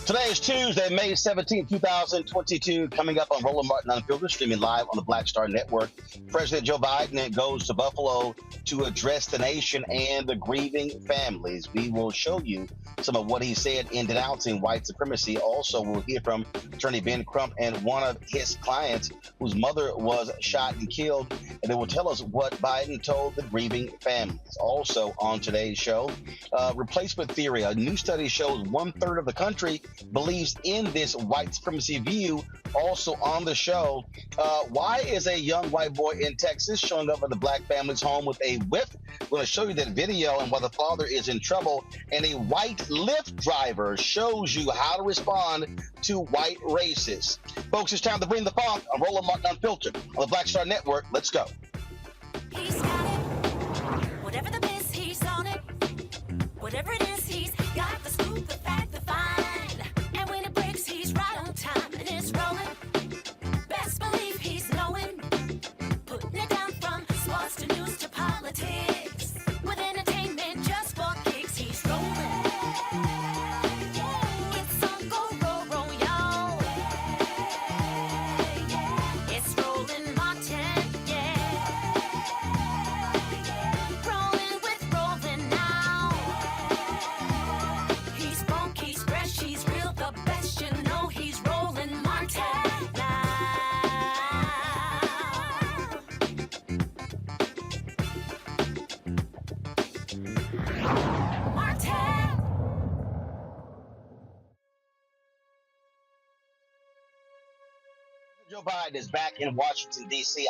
Today is Tuesday, May 17th, 2022. Coming up on Roland Martin Unfiltered, streaming live on the Black Star Network. President Joe Biden goes to Buffalo to address the nation and the grieving families. We will show you some of what he said in denouncing white supremacy. Also, we'll hear from attorney Ben Crump and one of his clients whose mother was shot and killed. And they will tell us what Biden told the grieving families. Also on today's show, replacement theory. A new study shows 1/3 of the country believes in this white supremacy view. Also on the show, why is a young white boy in Texas showing up at the black family's home with a whip? We're going to show you that video and why the father is in trouble. And a white Lyft driver shows you how to respond to white racists. Folks, it's time to bring the funk on Roland Martin Unfiltered on the Black Star Network. Let's go. He's got it. Whatever the miss, he's on it. Whatever it is, he's got the scoop, the fact, the find. And when it breaks, he's right on time and it's rolling. Best believe he's knowing. Putting it down from sports to news to politics. With entertainment just for kicks, he's rolling. It's on go, roll, y'all. It's Roland Martin, yeah. Rolling with Roland now. He's funk, he's fresh, he's real, the best, you know he's Roland Martin now. Martin! Joe Biden is back in Washington, D.C.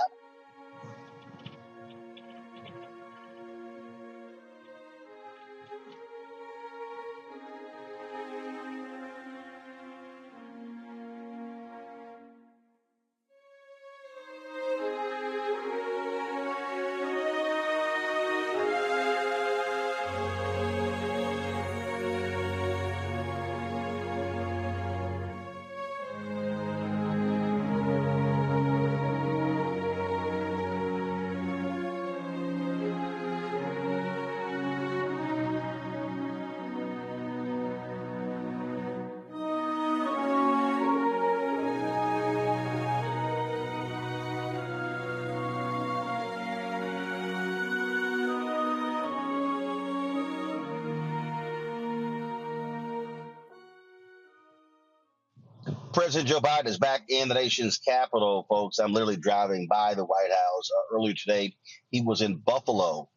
President Joe Biden is back in the nation's capital, folks. I'm literally driving by the White House earlier today. He was in Buffalo,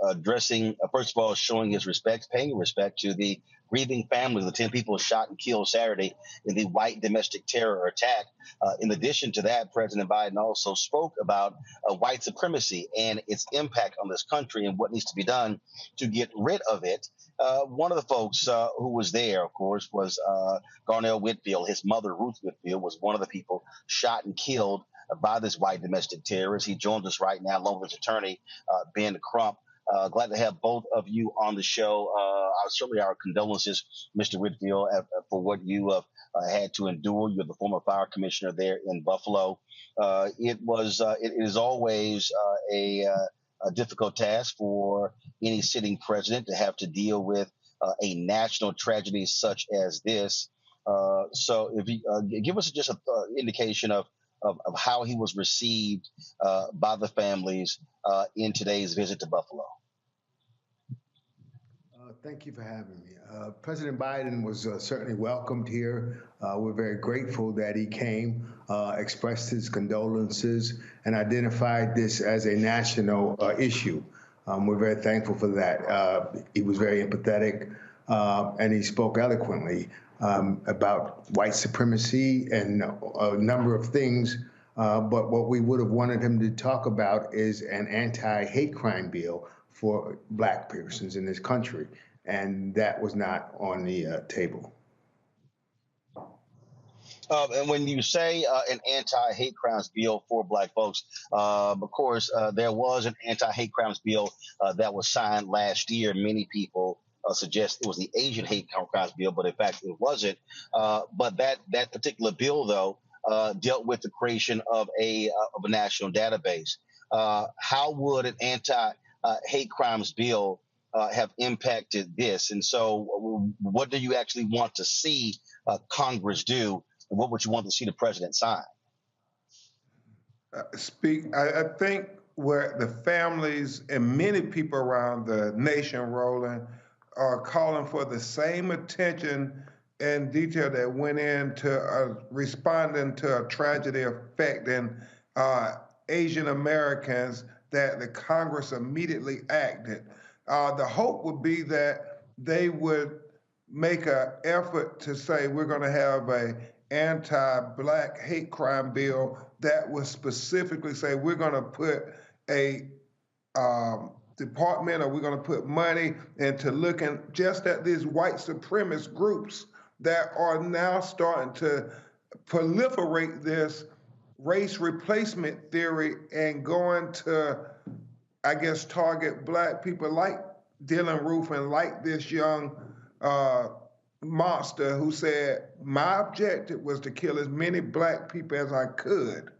addressing, first of all, showing his respect, paying respect to the grieving families of the 10 people shot and killed Saturday in the white domestic terror attack. In addition to that, President Biden also spoke about white supremacy and its impact on this country and what needs to be done to get rid of it. One of the folks who was there, of course, was Garnell Whitfield. His mother, Ruth Whitfield, was one of the people shot and killed by this white domestic terrorist. He joins us right now, along with his attorney, Ben Crump. Glad to have both of you on the show. Certainly our condolences, Mr. Whitfield, for what you have had to endure. You're the former fire commissioner there in Buffalo. It is always a difficult task for any sitting president to have to deal with a national tragedy such as this. So if you give us just an indication of how he was received by the families in today's visit to Buffalo. Thank you for having me. President Biden was certainly welcomed here. We're very grateful that he came, expressed his condolences, and identified this as a national issue. We're very thankful for that. He was very empathetic, and he spoke eloquently about white supremacy and a number of things. But what we would have wanted him to talk about is an anti-hate crime bill for Black persons in this country, and that was not on the table. And when you say an anti-hate crimes bill for Black folks, of course, there was an anti-hate crimes bill that was signed last year. Many people suggest it was the Asian hate crimes bill, but in fact it wasn't. But that particular bill, though, dealt with the creation of a national database. How would an anti-hate crimes bill have impacted this. And so, what do you actually want to see Congress do? And what would you want to see the president sign? I think where the families and many people around the nation, Roland, are calling for the same attention and detail that went into responding to a tragedy affecting Asian Americans, that the Congress immediately acted. The hope would be that they would make an effort to say we're going to have a anti-black hate crime bill that would specifically say we're going to put a department, or we're going to put money into looking just at these white supremacist groups that are now starting to proliferate this race replacement theory and going to, I guess, target black people like Dylan Roof and like this young monster who said, my objective was to kill as many black people as I could.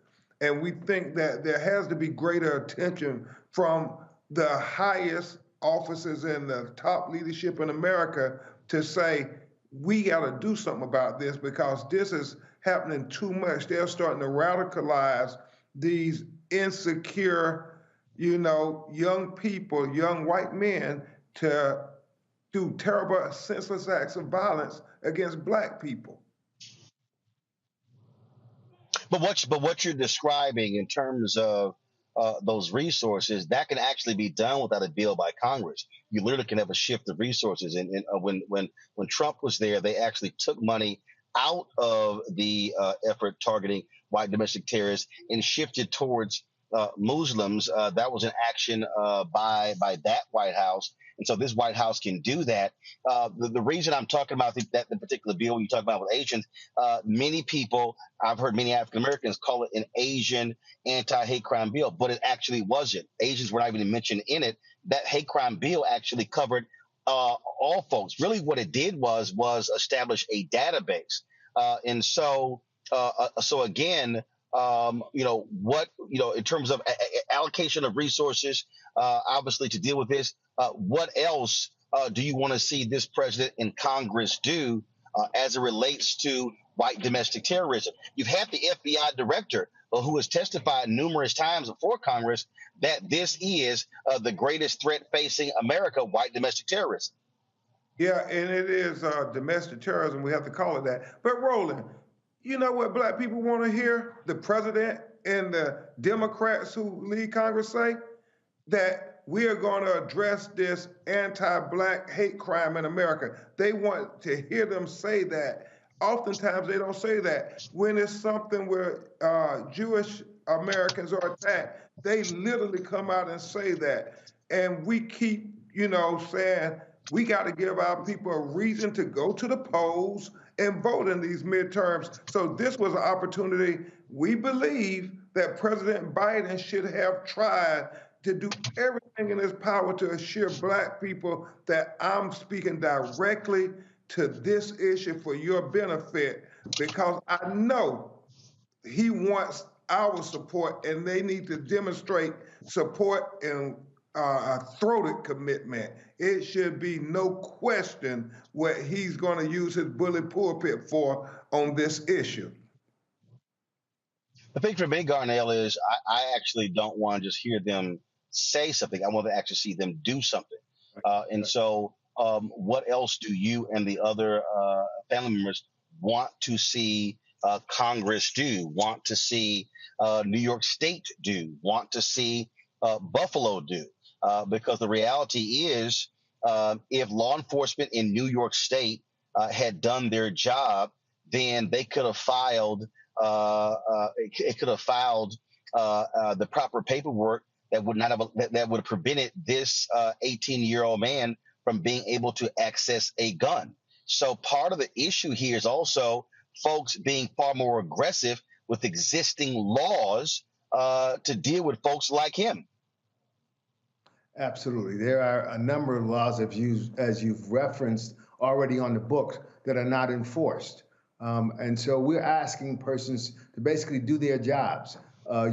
And we think that there has to be greater attention from the highest officers in the top leadership in America to say, we got to do something about this because this is happening too much. They're starting to radicalize these insecure, young people, young white men to do terrible, senseless acts of violence against black people. But what you're describing in terms of those resources, that can actually be done without a bill by Congress. You literally can have a shift of resources. And when Trump was there, they actually took money out of the effort targeting white domestic terrorists and shifted towards Muslims. That was an action by that White House. And so this White House can do that. The reason I'm talking about the particular bill you talk about with Asians, many people, I've heard many African Americans call it an Asian anti-hate crime bill, but it actually wasn't. Asians were not even mentioned in it. That hate crime bill actually covered all folks. Really what it did was establish a database. And so again, in terms of allocation of resources, obviously to deal with this, what else do you want to see this president and Congress do as it relates to white domestic terrorism? You've had the FBI director who has testified numerous times before Congress that this is the greatest threat facing America, white domestic terrorism. Yeah, and it is domestic terrorism. We have to call it that. But Roland, you know what black people want to hear? The president and the Democrats who lead Congress say that we are going to address this anti-black hate crime in America. They want to hear them say that. Oftentimes they don't say that. When it's something where Jewish Americans are attacked, they literally come out and say that. And we keep, saying we got to give our people a reason to go to the polls and vote in these midterms. So this was an opportunity we believe that President Biden should have tried to do everything in his power to assure black people that I'm speaking directly to this issue for your benefit, because I know he wants our support and they need to demonstrate support and a throated commitment. It should be no question what he's going to use his bully pulpit for on this issue. The thing for me, Garnell, is I actually don't want to just hear them say something. I want to actually see them do something. And so what else do you and the other family members want to see Congress do, want to see New York State do, want to see Buffalo do? Because the reality is, if law enforcement in New York State had done their job, then they could have filed the proper paperwork that would have prevented this 18-year-old man from being able to access a gun. So part of the issue here is also folks being far more aggressive with existing laws to deal with folks like him. Absolutely. There are a number of laws, as you've referenced, already on the books that are not enforced. And so we're asking persons to basically do their jobs,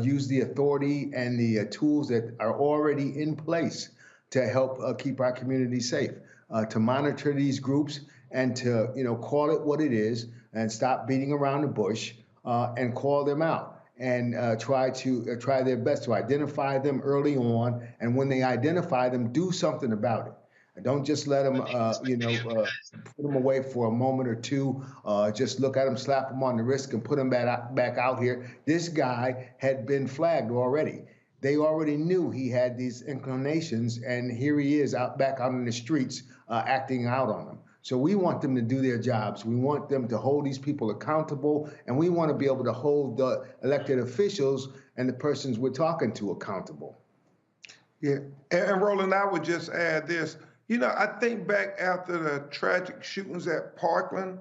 use the authority and the tools that are already in place to help keep our community safe, to monitor these groups and to, call it what it is and stop beating around the bush and call them out and try their best to identify them early on. And when they identify them, do something about it. And don't just let them, put them away for a moment or two. Just look at them, slap them on the wrist, and put them back out here. This guy had been flagged already. They already knew he had these inclinations, and here he is back out in the streets acting out on them. So we want them to do their jobs. We want them to hold these people accountable, and we want to be able to hold the elected officials and the persons we're talking to accountable. Yeah, and Roland, I would just add this. I think back after the tragic shootings at Parkland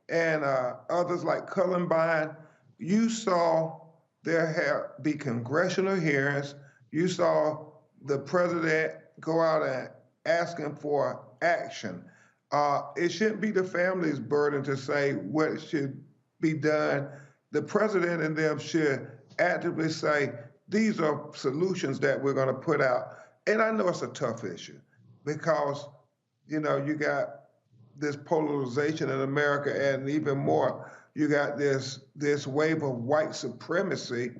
and others like Columbine, you saw there be congressional hearings. You saw the president go out and asking for action. It shouldn't be the family's burden to say what should be done. The president and them should actively say, these are solutions that we're going to put out. And I know it's a tough issue because, you got this polarization in America, and even more, you got this wave of white supremacy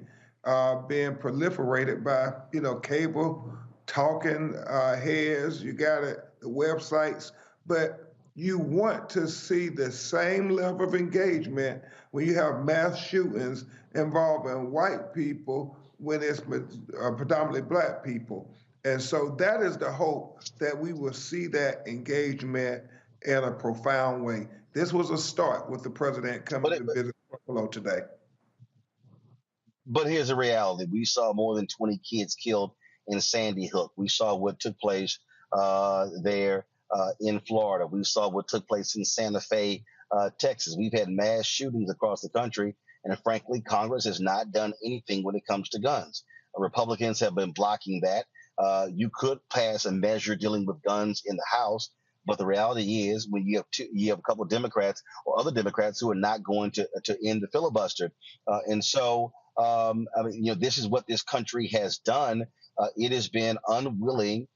being proliferated by, cable talking heads. You got it, the websites, but you want to see the same level of engagement when you have mass shootings involving white people when it's predominantly black people. And so that is the hope, that we will see that engagement in a profound way. This was a start with the president coming to visit Buffalo today. But here's the reality. We saw more than 20 kids killed in Sandy Hook. We saw what took place there in Florida. We saw what took place in Santa Fe, Texas. We've had mass shootings across the country, and frankly, Congress has not done anything when it comes to guns. Republicans have been blocking that. You could pass a measure dealing with guns in the House, but the reality is when you have a couple of Democrats or other Democrats who are not going to end the filibuster. And so, this is what this country has done. It has been unwilling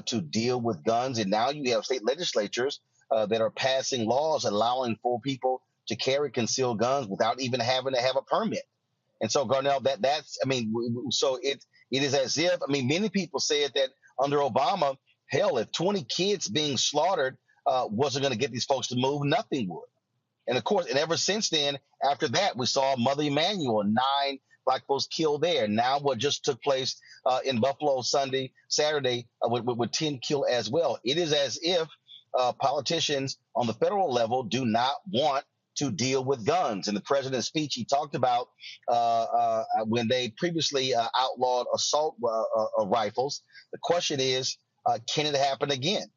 to deal with guns. And now you have state legislatures that are passing laws allowing for people to carry concealed guns without even having to have a permit. And so, Garnell, so it is as if, many people said that under Obama, hell, if 20 kids being slaughtered wasn't going to get these folks to move, nothing would. And of course, and ever since then, after that, we saw Mother Emanuel, 9 black folks killed there. Now what just took place in Buffalo Saturday with 10 killed as well. It is as if politicians on the federal level do not want to deal with guns. In the president's speech, he talked about when they previously outlawed assault rifles. The question is, can it happen again?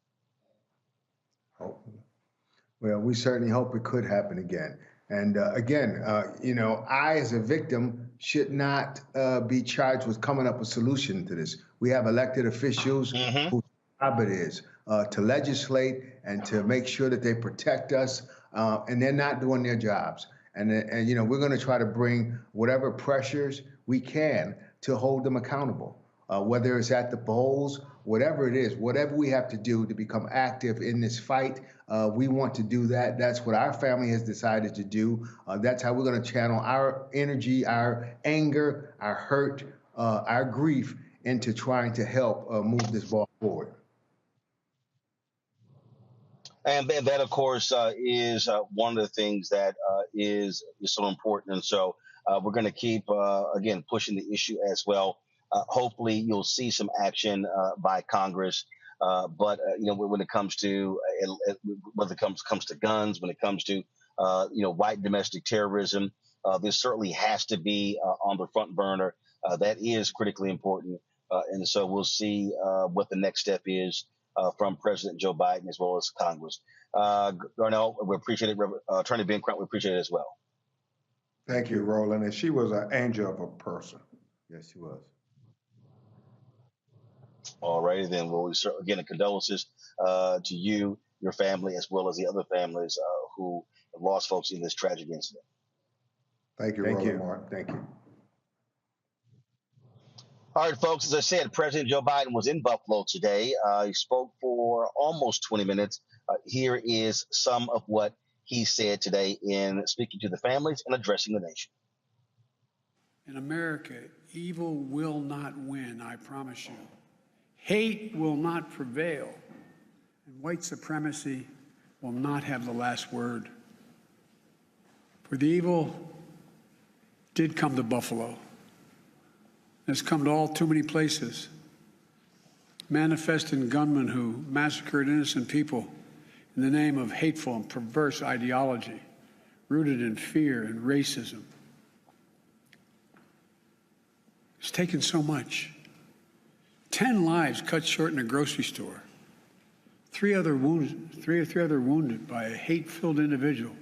Well, we certainly hope it could happen again. And again, I as a victim should not be charged with coming up with a solution to this. We have elected officials whose job it is to legislate and to make sure that they protect us, and they're not doing their jobs. And we're going to try to bring whatever pressures we can to hold them accountable, whether it's at the polls, whatever it is, whatever we have to do to become active in this fight. We want to do that. That's what our family has decided to do. That's how we're going to channel our energy, our anger, our hurt, our grief into trying to help move this ball forward. And that, of course, is one of the things that is so important. And so we're going to keep, again, pushing the issue as well. Hopefully you'll see some action by Congress. But when it comes to whether it comes to guns, when it comes to white domestic terrorism, this certainly has to be on the front burner. That is critically important. And so we'll see what the next step is from President Joe Biden as well as Congress. Garnell, we appreciate it. Attorney Ben Crump, we appreciate it as well. Thank you, Roland. And she was an angel of a person. Yes, she was. All righty then. Well, again, condolences to you, your family, as well as the other families who have lost folks in this tragic incident. Thank you, Roland Martin. Thank you. All right, folks, as I said, President Joe Biden was in Buffalo today. He spoke for almost 20 minutes. Here is some of what he said today in speaking to the families and addressing the nation. In America, evil will not win, I promise you. Hate will not prevail, and white supremacy will not have the last word. For the evil did come to Buffalo. It's come to all too many places. Manifesting gunmen who massacred innocent people in the name of hateful and perverse ideology, rooted in fear and racism. It's taken so much. 10 lives cut short in a grocery store. Three other wounded by a hate-filled individual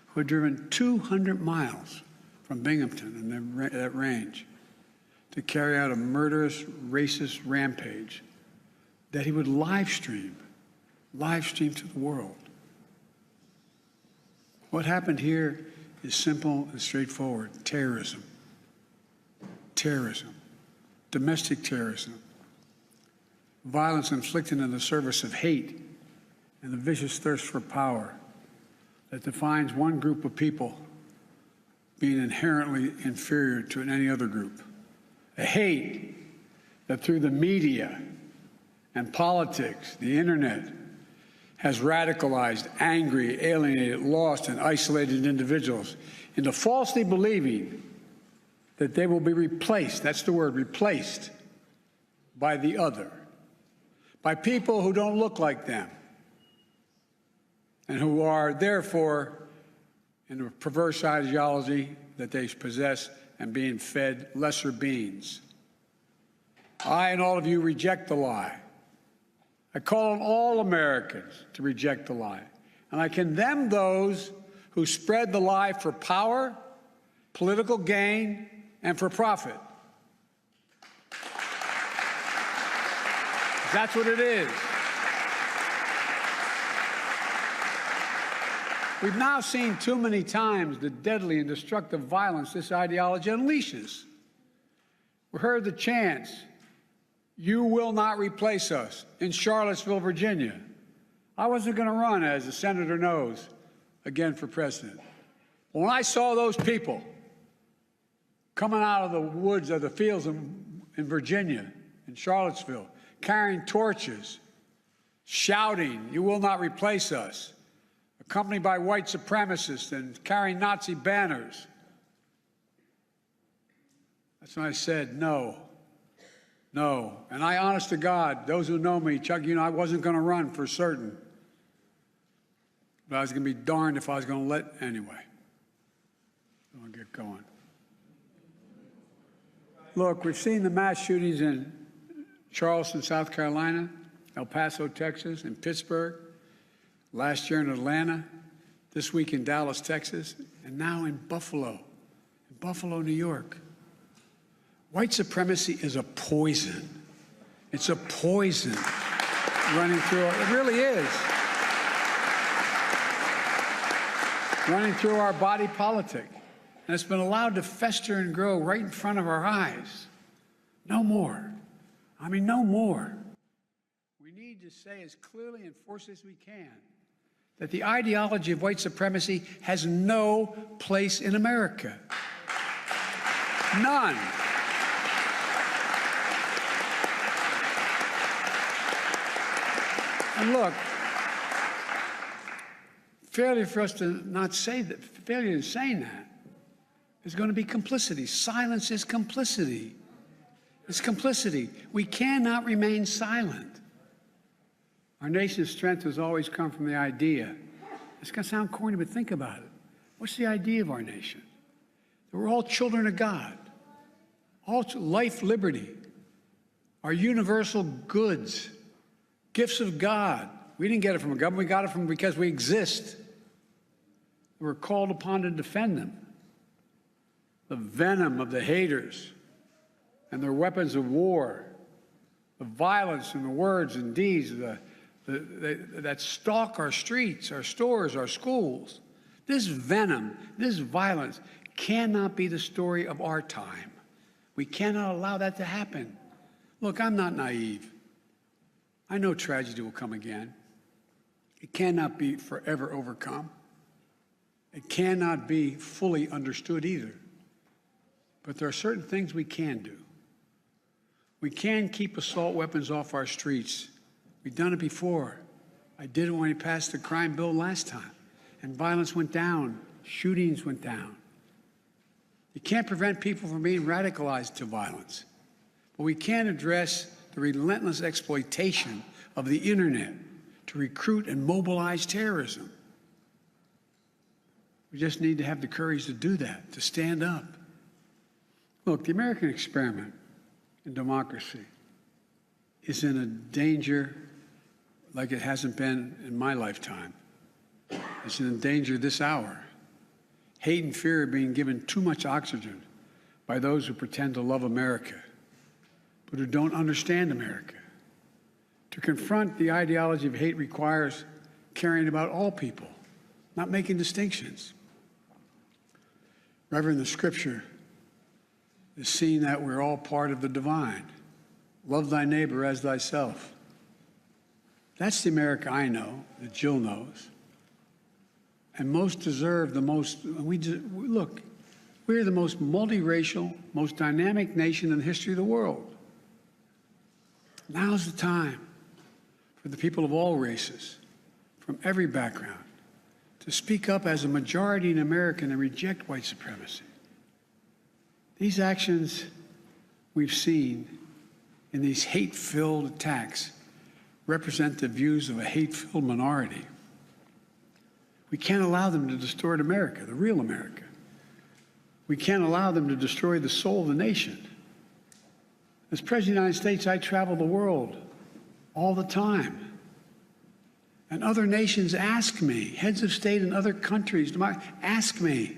who had driven 200 miles from Binghamton and that range to carry out a murderous, racist rampage that he would live stream to the world. What happened here is simple and straightforward. Terrorism. Terrorism. Domestic terrorism. Violence inflicted in the service of hate and the vicious thirst for power that defines one group of people being inherently inferior to any other group. A hate that through the media and politics, the internet, has radicalized, angry, alienated, lost, and isolated individuals into falsely believing that they will be replaced, that's the word, replaced, by the other, by people who don't look like them, and who are therefore in a perverse ideology that they possess and being fed lesser beings. I and all of you reject the lie. I call on all Americans to reject the lie. And I condemn those who spread the lie for power, political gain, and for profit. That's what it is. We've now seen too many times the deadly and destructive violence this ideology unleashes. We heard the chants, "You will not replace us," in Charlottesville, Virginia. I wasn't going to run, as the senator knows, again for president. But when I saw those people coming out of the woods or the fields in Virginia, in Charlottesville, carrying torches, shouting, "You will not replace us," accompanied by white supremacists and carrying Nazi banners, that's when I said, no. And I, honest to God, those who know me, Chuck, I wasn't going to run for certain. But I was going to be darned if I was going to let anyway. I'll get going. Look, we've seen the mass shootings in Charleston, South Carolina, El Paso, Texas, and Pittsburgh, last year in Atlanta, this week in Dallas, Texas, and now in Buffalo, New York. White supremacy is a poison. It's a poison running through, it really is. Running through our body politic. And it's been allowed to fester and grow right in front of our eyes. No more. No more. We need to say as clearly and forcefully as we can that the ideology of white supremacy has no place in America. None. And look, failure for us to not say that, failure in saying that, is going to be complicity. Silence is complicity. It's complicity. We cannot remain silent. Our nation's strength has always come from the idea. It's going to sound corny, but think about it. What's the idea of our nation? That we're all children of God. All life, liberty, our universal goods, gifts of God. We didn't get it from a government. We got it from because we exist. We're called upon to defend them. The venom of the haters and their weapons of war, the violence and the words and deeds that stalk our streets, our stores, our schools. This venom, this violence cannot be the story of our time. We cannot allow that to happen. Look, I'm not naive. I know tragedy will come again. It cannot be forever overcome. It cannot be fully understood either. But there are certain things we can do. We can keep assault weapons off our streets. We've done it before. I did it when we passed the crime bill last time, and violence went down, shootings went down. You can't prevent people from being radicalized to violence, but we can address the relentless exploitation of the internet to recruit and mobilize terrorism. We just need to have the courage to do that, to stand up. Look, the American experiment in democracy is in a danger like it hasn't been in my lifetime. It's in danger this hour. Hate and fear are being given too much oxygen by those who pretend to love America, but who don't understand America. To confront the ideology of hate requires caring about all people, not making distinctions. Reverend, the scripture is seeing that we're all part of the divine. Love thy neighbor as thyself. That's the America I know, that Jill knows. And most deserve the most, look, we're the most multiracial, most dynamic nation in the history of the world. Now's the time for the people of all races, from every background, to speak up as a majority in America and reject white supremacy. These actions we've seen in these hate-filled attacks represent the views of a hate-filled minority. We can't allow them to distort America, the real America. We can't allow them to destroy the soul of the nation. As President of the United States, I travel the world all the time. And other nations ask me, heads of state in other countries, ask me,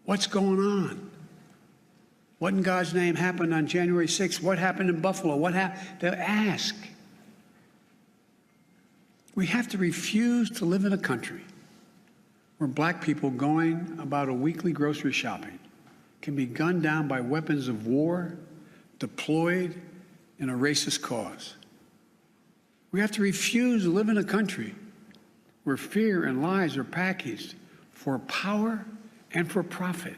what's going on? What in God's name happened on January 6th? What happened in Buffalo? What happened? They ask. We have to refuse to live in a country where black people going about a weekly grocery shopping can be gunned down by weapons of war deployed in a racist cause. We have to refuse to live in a country where fear and lies are packaged for power and for profit.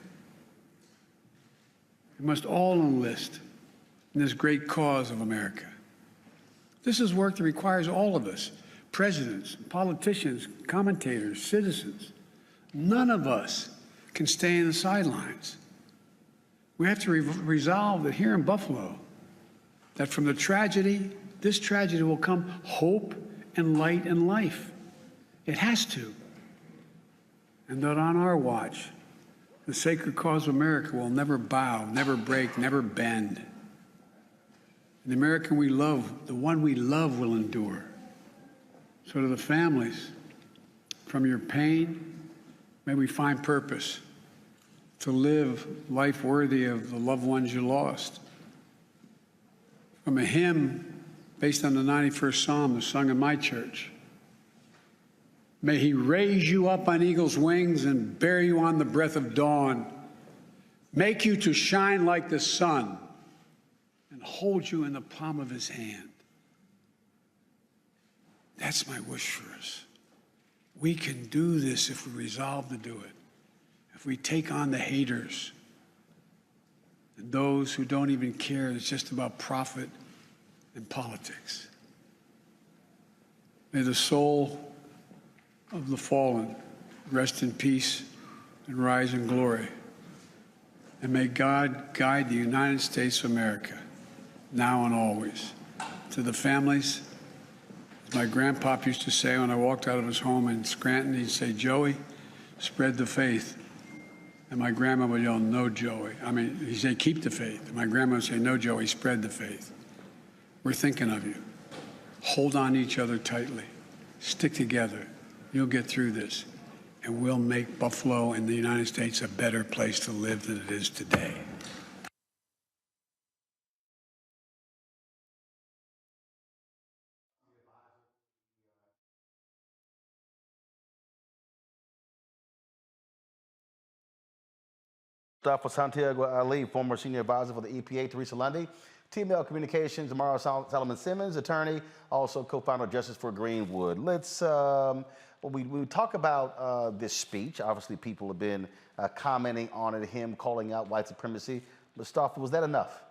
We must all enlist in this great cause of America. This is work that requires all of us, presidents, politicians, commentators, citizens. None of us can stay in the sidelines. We have to resolve that here in Buffalo, that from the tragedy, this tragedy will come hope and light and life. It has to. And that on our watch, the sacred cause of America will never bow, never break, never bend. And the American we love, the one we love, will endure. So to the families, from your pain, may we find purpose to live life worthy of the loved ones you lost. From a hymn based on the 91st Psalm that's sung in my church, may he raise you up on eagle's wings and bear you on the breath of dawn, make you to shine like the sun, and hold you in the palm of his hand. That's my wish for us. We can do this if we resolve to do it. If we take on the haters and those who don't even care, it's just about profit and politics. May the soul of the fallen rest in peace and rise in glory. And may God guide the United States of America, now and always. To the families, as my grandpop used to say when I walked out of his home in Scranton, he'd say, Joey, spread the faith. And my grandma would yell, no, Joey. He'd say, keep the faith. And my grandma would say, no, Joey, spread the faith. We're thinking of you. Hold on to each other tightly. Stick together. You'll get through this. And we'll make Buffalo and the United States a better place to live than it is today. Stuff with Santiago Ali, former senior advisor for the EPA, Teresa Lundy, TML Communications, Amara Solomon Simmons, attorney, also co-founder of Justice for Greenwood. Let's, we talk about this speech. Obviously, people have been commenting on it, him calling out white supremacy. Mustafa, was that enough?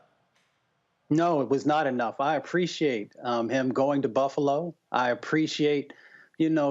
No, it was not enough. I appreciate him going to Buffalo. I appreciate,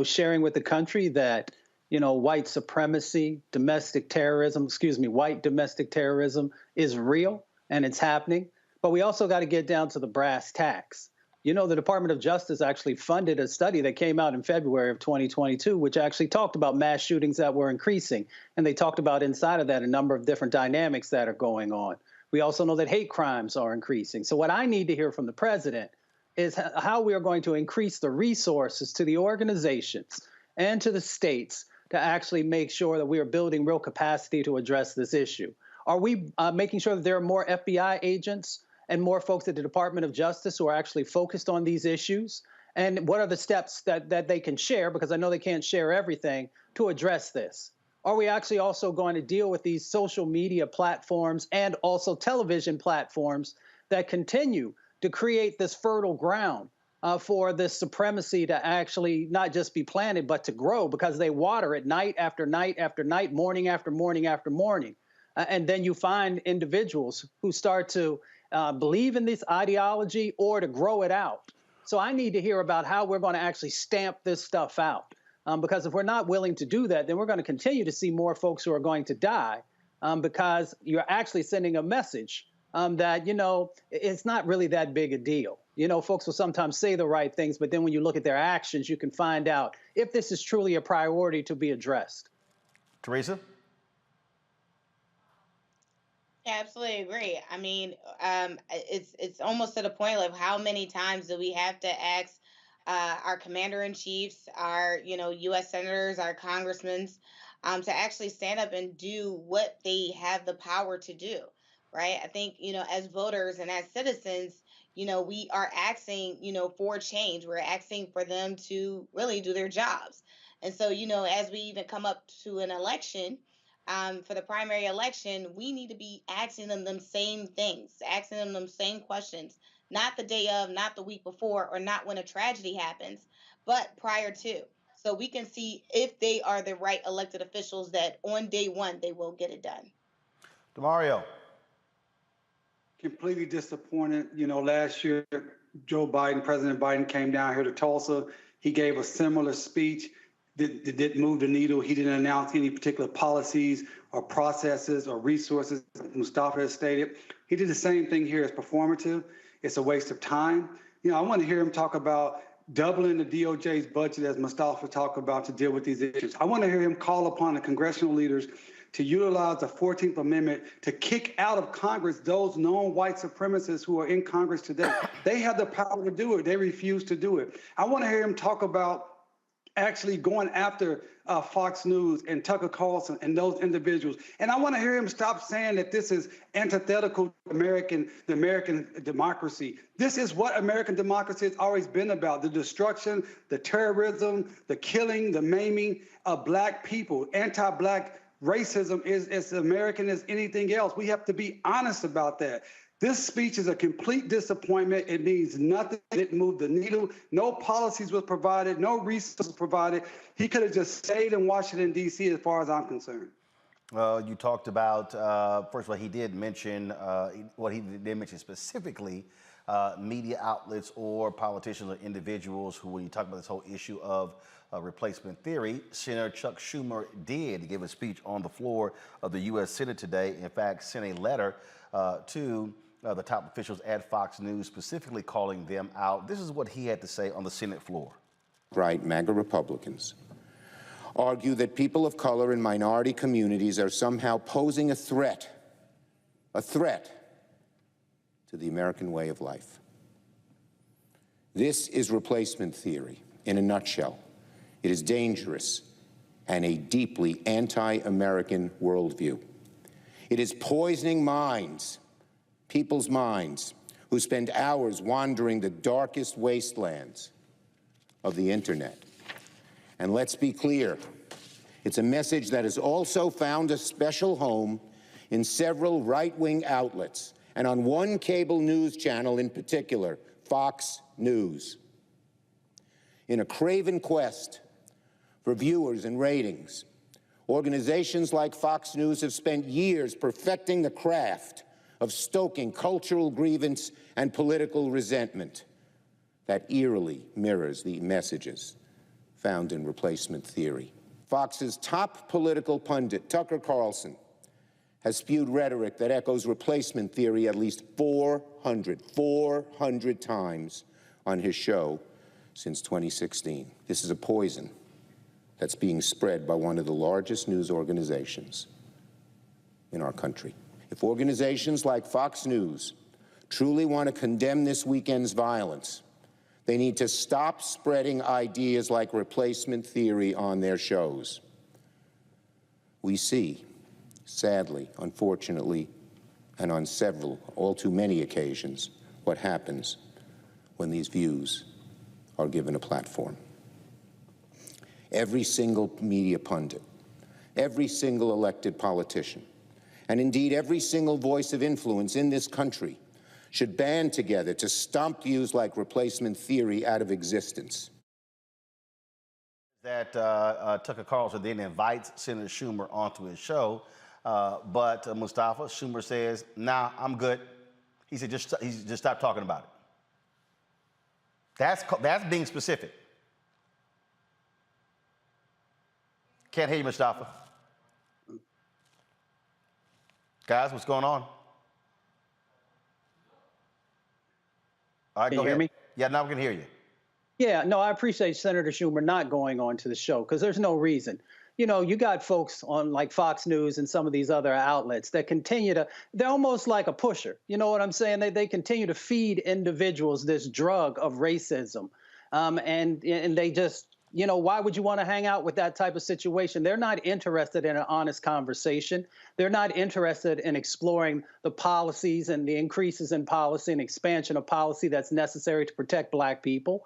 sharing with the country that, white supremacy, white domestic terrorism is real and it's happening. But we also got to get down to the brass tacks. The Department of Justice actually funded a study that came out in February of 2022, which actually talked about mass shootings that were increasing. And they talked about inside of that a number of different dynamics that are going on. We also know that hate crimes are increasing. So what I need to hear from the president is how we are going to increase the resources to the organizations and to the states to actually make sure that we are building real capacity to address this issue. Are we making sure that there are more FBI agents and more folks at the Department of Justice who are actually focused on these issues? And what are the steps that they can share, because I know they can't share everything, to address this? Are we actually also going to deal with these social media platforms and also television platforms that continue to create this fertile ground for this supremacy to actually not just be planted, but to grow, because they water it night after night after night, morning after morning after morning. And then you find individuals who start to believe in this ideology or to grow it out. So I need to hear about how we're going to actually stamp this stuff out. Because if we're not willing to do that, then we're going to continue to see more folks who are going to die because you're actually sending a message that, it's not really that big a deal. Folks will sometimes say the right things, but then when you look at their actions, you can find out if this is truly a priority to be addressed. Teresa? Yeah, absolutely agree. I mean, it's almost to the point of how many times do we have to ask our commander-in-chiefs, our U.S. senators, our congressmen, to actually stand up and do what they have the power to do, right? I think as voters and as citizens, we are asking for change. We're asking for them to really do their jobs, and so as we even come up to an election. For the primary election, we need to be asking them same things, asking them same questions, not the day of, not the week before, or not when a tragedy happens, but prior to. So we can see if they are the right elected officials that on day one, they will get it done. DeMario. Completely disappointed. Last year, President Biden came down here to Tulsa. He gave a similar speech. Didn't move the needle. He didn't announce any particular policies or processes or resources, Mustafa has stated. He did the same thing here. It's performative. It's a waste of time. I want to hear him talk about doubling the DOJ's budget, as Mustafa talked about, to deal with these issues. I want to hear him call upon the congressional leaders to utilize the 14th Amendment to kick out of Congress those known white supremacists who are in Congress today. They have the power to do it. They refuse to do it. I want to hear him talk about actually going after Fox News and Tucker Carlson and those individuals. And I want to hear him stop saying that this is antithetical to the American democracy. This is what American democracy has always been about: the destruction, the terrorism, the killing, the maiming of Black people. Anti-Black racism is as American as anything else. We have to be honest about that. This speech is a complete disappointment. It means nothing. It didn't move the needle. No policies were provided. No resources provided. He could have just stayed in Washington, D.C. as far as I'm concerned. You talked about, first of all, he did mention, he did mention specifically media outlets or politicians or individuals who, when you talk about this whole issue of replacement theory, Senator Chuck Schumer did give a speech on the floor of the U.S. Senate today. In fact, sent a letter to the top officials at Fox News, specifically calling them out. This is what he had to say on the Senate floor. Right, MAGA Republicans argue that people of color and minority communities are somehow posing a threat to the American way of life. This is replacement theory in a nutshell. It is dangerous and a deeply anti-American worldview. It is poisoning minds, people's minds, who spend hours wandering the darkest wastelands of the internet. And let's be clear, it's a message that has also found a special home in several right-wing outlets and on one cable news channel in particular, Fox News. In a craven quest for viewers and ratings, organizations like Fox News have spent years perfecting the craft of stoking cultural grievance and political resentment that eerily mirrors the messages found in replacement theory. Fox's top political pundit, Tucker Carlson, has spewed rhetoric that echoes replacement theory at least 400 times on his show since 2016. This is a poison that's being spread by one of the largest news organizations in our country. If organizations like Fox News truly want to condemn this weekend's violence, they need to stop spreading ideas like replacement theory on their shows. We see, sadly, unfortunately, and on several, all too many occasions, what happens when these views are given a platform. Every single media pundit, every single elected politician, and indeed every single voice of influence in this country should band together to stomp views like replacement theory out of existence. That Tucker Carlson then invites Senator Schumer onto his show, but Mustafa Schumer says, "Nah, I'm good." He said, "Just stop talking about it." That's being specific. Can't hear you, Mustafa. Guys, what's going on? All right, Can go you hear ahead. me? Yeah, now we can hear you. Yeah, no, I appreciate Senator Schumer not going on to the show because there's no reason. You know, you got folks on like Fox News and some of these other outlets that continue to, they're almost like a pusher. You know what I'm saying? They continue to feed individuals this drug of racism. And they just, you know, why would you want to hang out with that type of situation? They're not interested in an honest conversation. They're not interested in exploring the policies and the increases in policy and expansion of policy that's necessary to protect Black people.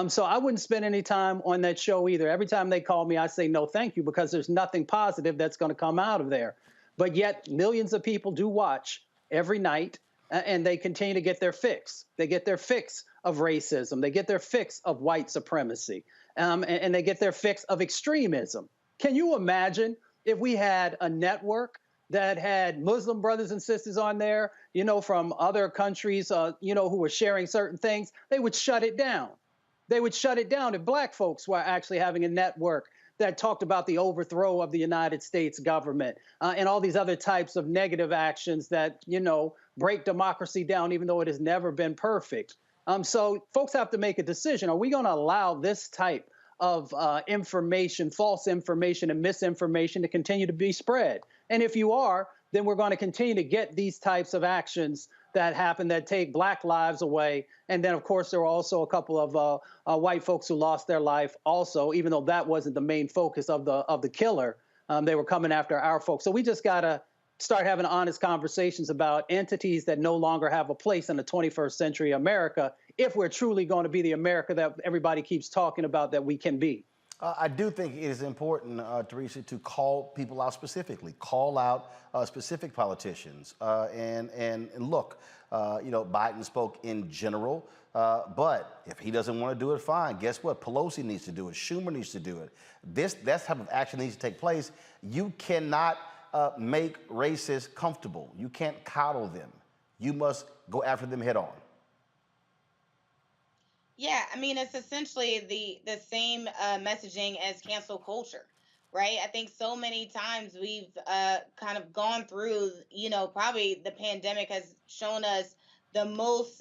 So I wouldn't spend any time on that show either. Every time they call me, I say no, thank you, because there's nothing positive that's going to come out of there. But yet millions of people do watch every night, and they continue to get their fix. They get their fix of racism. They get their fix of white supremacy, and they get their fix of extremism. Can you imagine if we had a network that had Muslim brothers and sisters on there, you know, from other countries, you know, who were sharing certain things? They would shut it down. They would shut it down if Black folks were actually having a network that talked about the overthrow of the United States government and all these other types of negative actions that, you know, break democracy down, even though it has never been perfect. So folks have to make a decision. Are we going to allow this type of information, false information and misinformation to continue to be spread? And if you are, then we're going to continue to get these types of actions that happen that take Black lives away. And then, of course, there were also a couple of white folks who lost their life also, even though that wasn't the main focus of the killer. They were coming after our folks. So we just got to start having honest conversations about entities that no longer have a place in the 21st century America if we're truly going to be the America that everybody keeps talking about that we can be. I do think it is important, Teresa, to call people out specifically, call out specific politicians. And look, you know, Biden spoke in general, but if he doesn't want to do it, fine. Guess what? Pelosi needs to do it. Schumer needs to do it. That type of action needs to take place. You cannot make racists comfortable. You can't coddle them. You must go after them head on. Yeah, I mean, it's essentially the same messaging as cancel culture, right? I think so many times we've kind of gone through, you know, probably the pandemic has shown us the most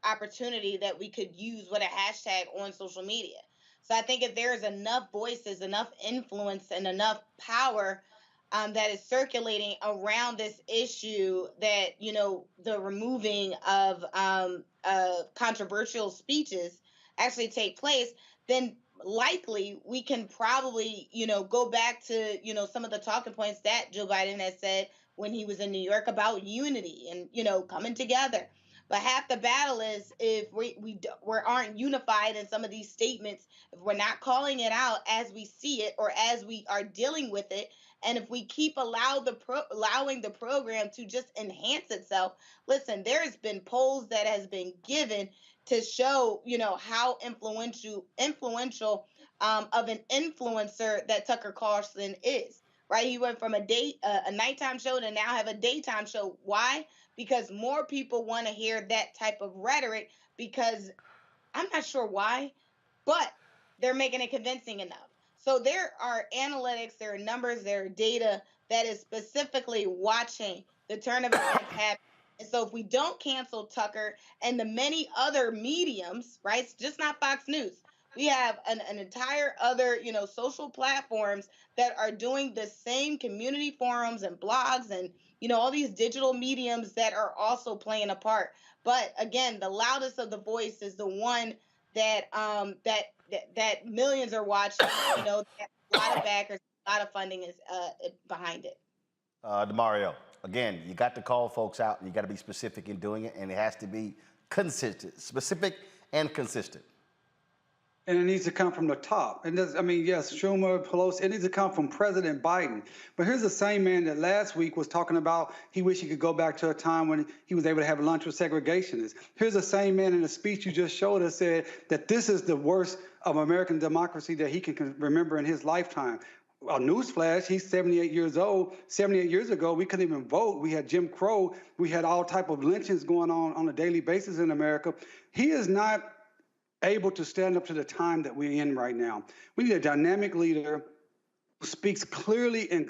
opportunity that we could use with a hashtag on social media. So I think if there's enough voices, enough influence, and enough power that is circulating around this issue, that, you know, the removing of controversial speeches actually take place, then likely we can probably, you know, go back to, you know, some of the talking points that Joe Biden has said when he was in New York about unity and, you know, coming together. But half the battle is if we aren't unified in some of these statements, if we're not calling it out as we see it or as we are dealing with it, and if we keep allowing the program to just enhance itself. Listen, there's been polls that has been given to show, how influential of an influencer that Tucker Carlson is. Right? He went from a nighttime show to now have a daytime show. Why? Because more people want to hear that type of rhetoric, because I'm not sure why, but they're making it convincing enough. So there are analytics, there are numbers, there are data that is specifically watching the turn of events happen. And so if we don't cancel Tucker and the many other mediums, right, it's just not Fox News. We have an entire other, social platforms that are doing the same community forums and blogs and, all these digital mediums that are also playing a part. But again, the loudest of the voice is the one that that millions are watching. That a lot of backers, a lot of funding is behind it. DeMario, again, you got to call folks out, and you got to be specific in doing it, and it has to be consistent, specific and consistent. And it needs to come from the top. And yes, Schumer, Pelosi, it needs to come from President Biden. But here's the same man that last week was talking about he wished he could go back to a time when he was able to have lunch with segregationists. Here's the same man in the speech you just showed us said that this is the worst of American democracy that he can remember in his lifetime. A newsflash, he's 78 years old. 78 years ago, we couldn't even vote. We had Jim Crow. We had all type of lynchings going on a daily basis in America. He is not able to stand up to the time that we're in right now. We need a dynamic leader who speaks clearly and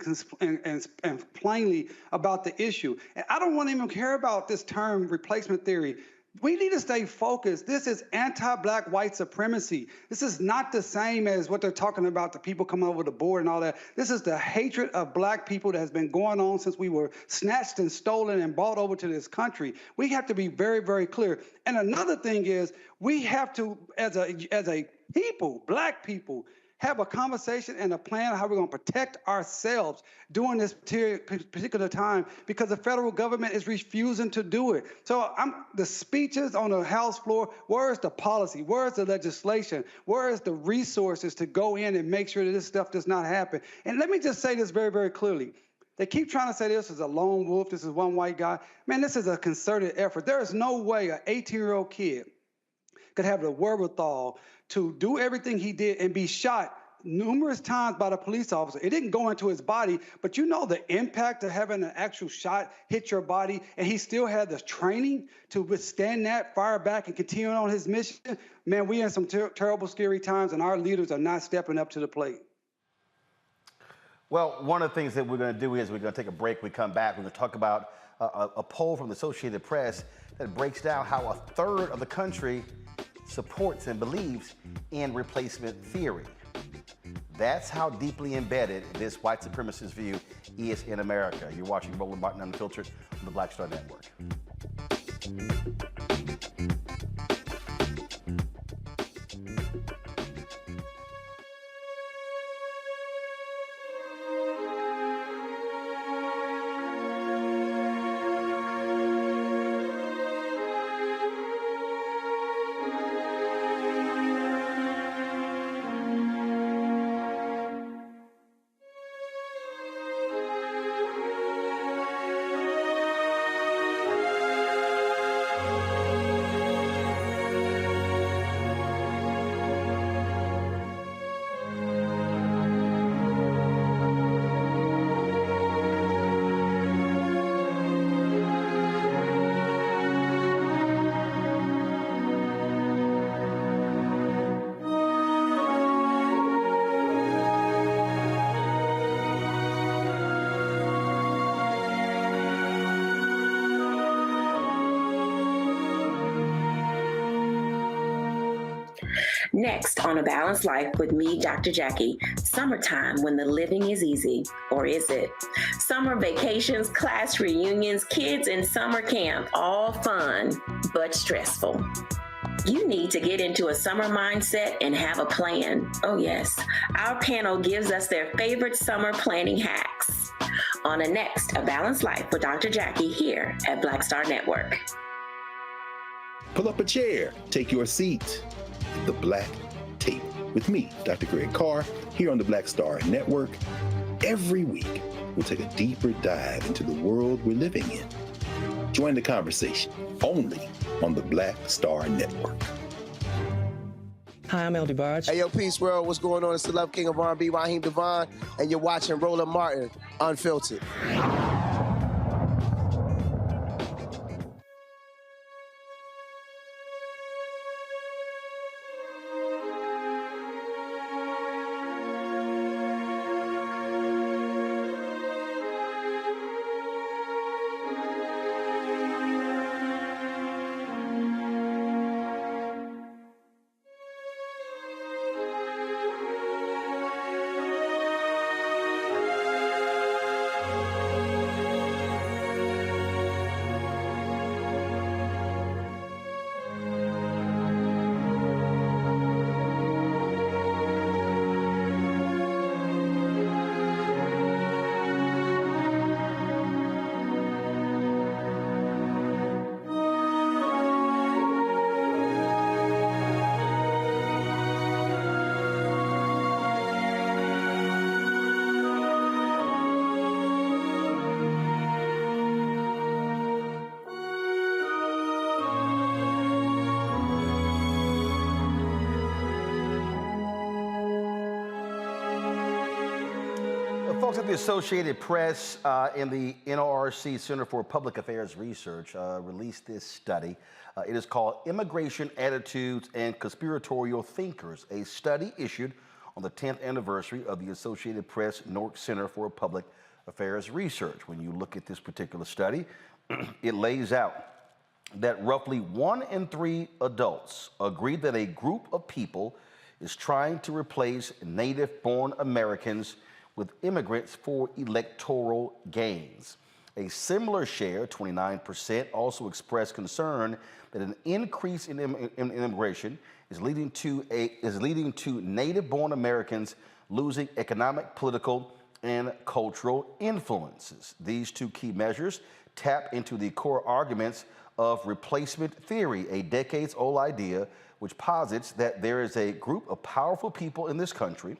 plainly about the issue. And I don't want to even care about this term replacement theory. We need to stay focused. This is anti-black white supremacy. This is not the same as what they're talking about, the people coming over the board and all that. This is the hatred of black people that has been going on since we were snatched and stolen and brought over to this country. We have to be very, very clear. And another thing is we have to, as a people, black people, have a conversation and a plan how we're going to protect ourselves during this particular time, because the federal government is refusing to do it. So the speeches on the House floor, where is the policy? Where is the legislation? Where is the resources to go in and make sure that this stuff does not happen? And let me just say this very, very clearly. They keep trying to say this is a lone wolf, this is one white guy. Man, this is a concerted effort. There is no way an 18-year-old kid could have the wherewithal to do everything he did and be shot numerous times by the police officer. It didn't go into his body, but the impact of having an actual shot hit your body, and he still had the training to withstand that, fire back, and continue on his mission. Man, we in some terrible, scary times, and our leaders are not stepping up to the plate. Well, one of the things that we're going to do is we're going to take a break. We come back, we're going to talk about a poll from the Associated Press that breaks down how a third of the country supports and believes in replacement theory. That's how deeply embedded this white supremacist view is in America. You're watching Roland Martin Unfiltered on the Black Star Network. Next on A Balanced Life with me, Dr. Jackie, summertime when the living is easy, or is it? Summer vacations, class reunions, kids in summer camp, all fun, but stressful. You need to get into a summer mindset and have a plan. Oh yes, our panel gives us their favorite summer planning hacks. On a next A Balanced Life with Dr. Jackie here at Black Star Network. Pull up a chair, take your seat. The Black Tape with me, Dr. Greg Carr, here on the Black Star Network. Every week, we'll take a deeper dive into the world we're living in. Join the conversation only on the Black Star Network. Hi, I'm El DeBarge. Hey, yo, Peace World. What's going on? It's the Love King of R&B, Raheem Devon, and you're watching Roland Martin, Unfiltered. Folks at the Associated Press and the NRC Center for Public Affairs Research released this study. It is called Immigration Attitudes and Conspiratorial Thinkers, a study issued on the 10th anniversary of the Associated Press Newark Center for Public Affairs Research. When you look at this particular study, it lays out that roughly 1 in 3 adults agree that a group of people is trying to replace native-born Americans with immigrants for electoral gains. A similar share, 29%, also expressed concern that an increase in immigration is leading to native-born Americans losing economic, political, and cultural influences. These two key measures tap into the core arguments of replacement theory, a decades-old idea which posits that there is a group of powerful people in this country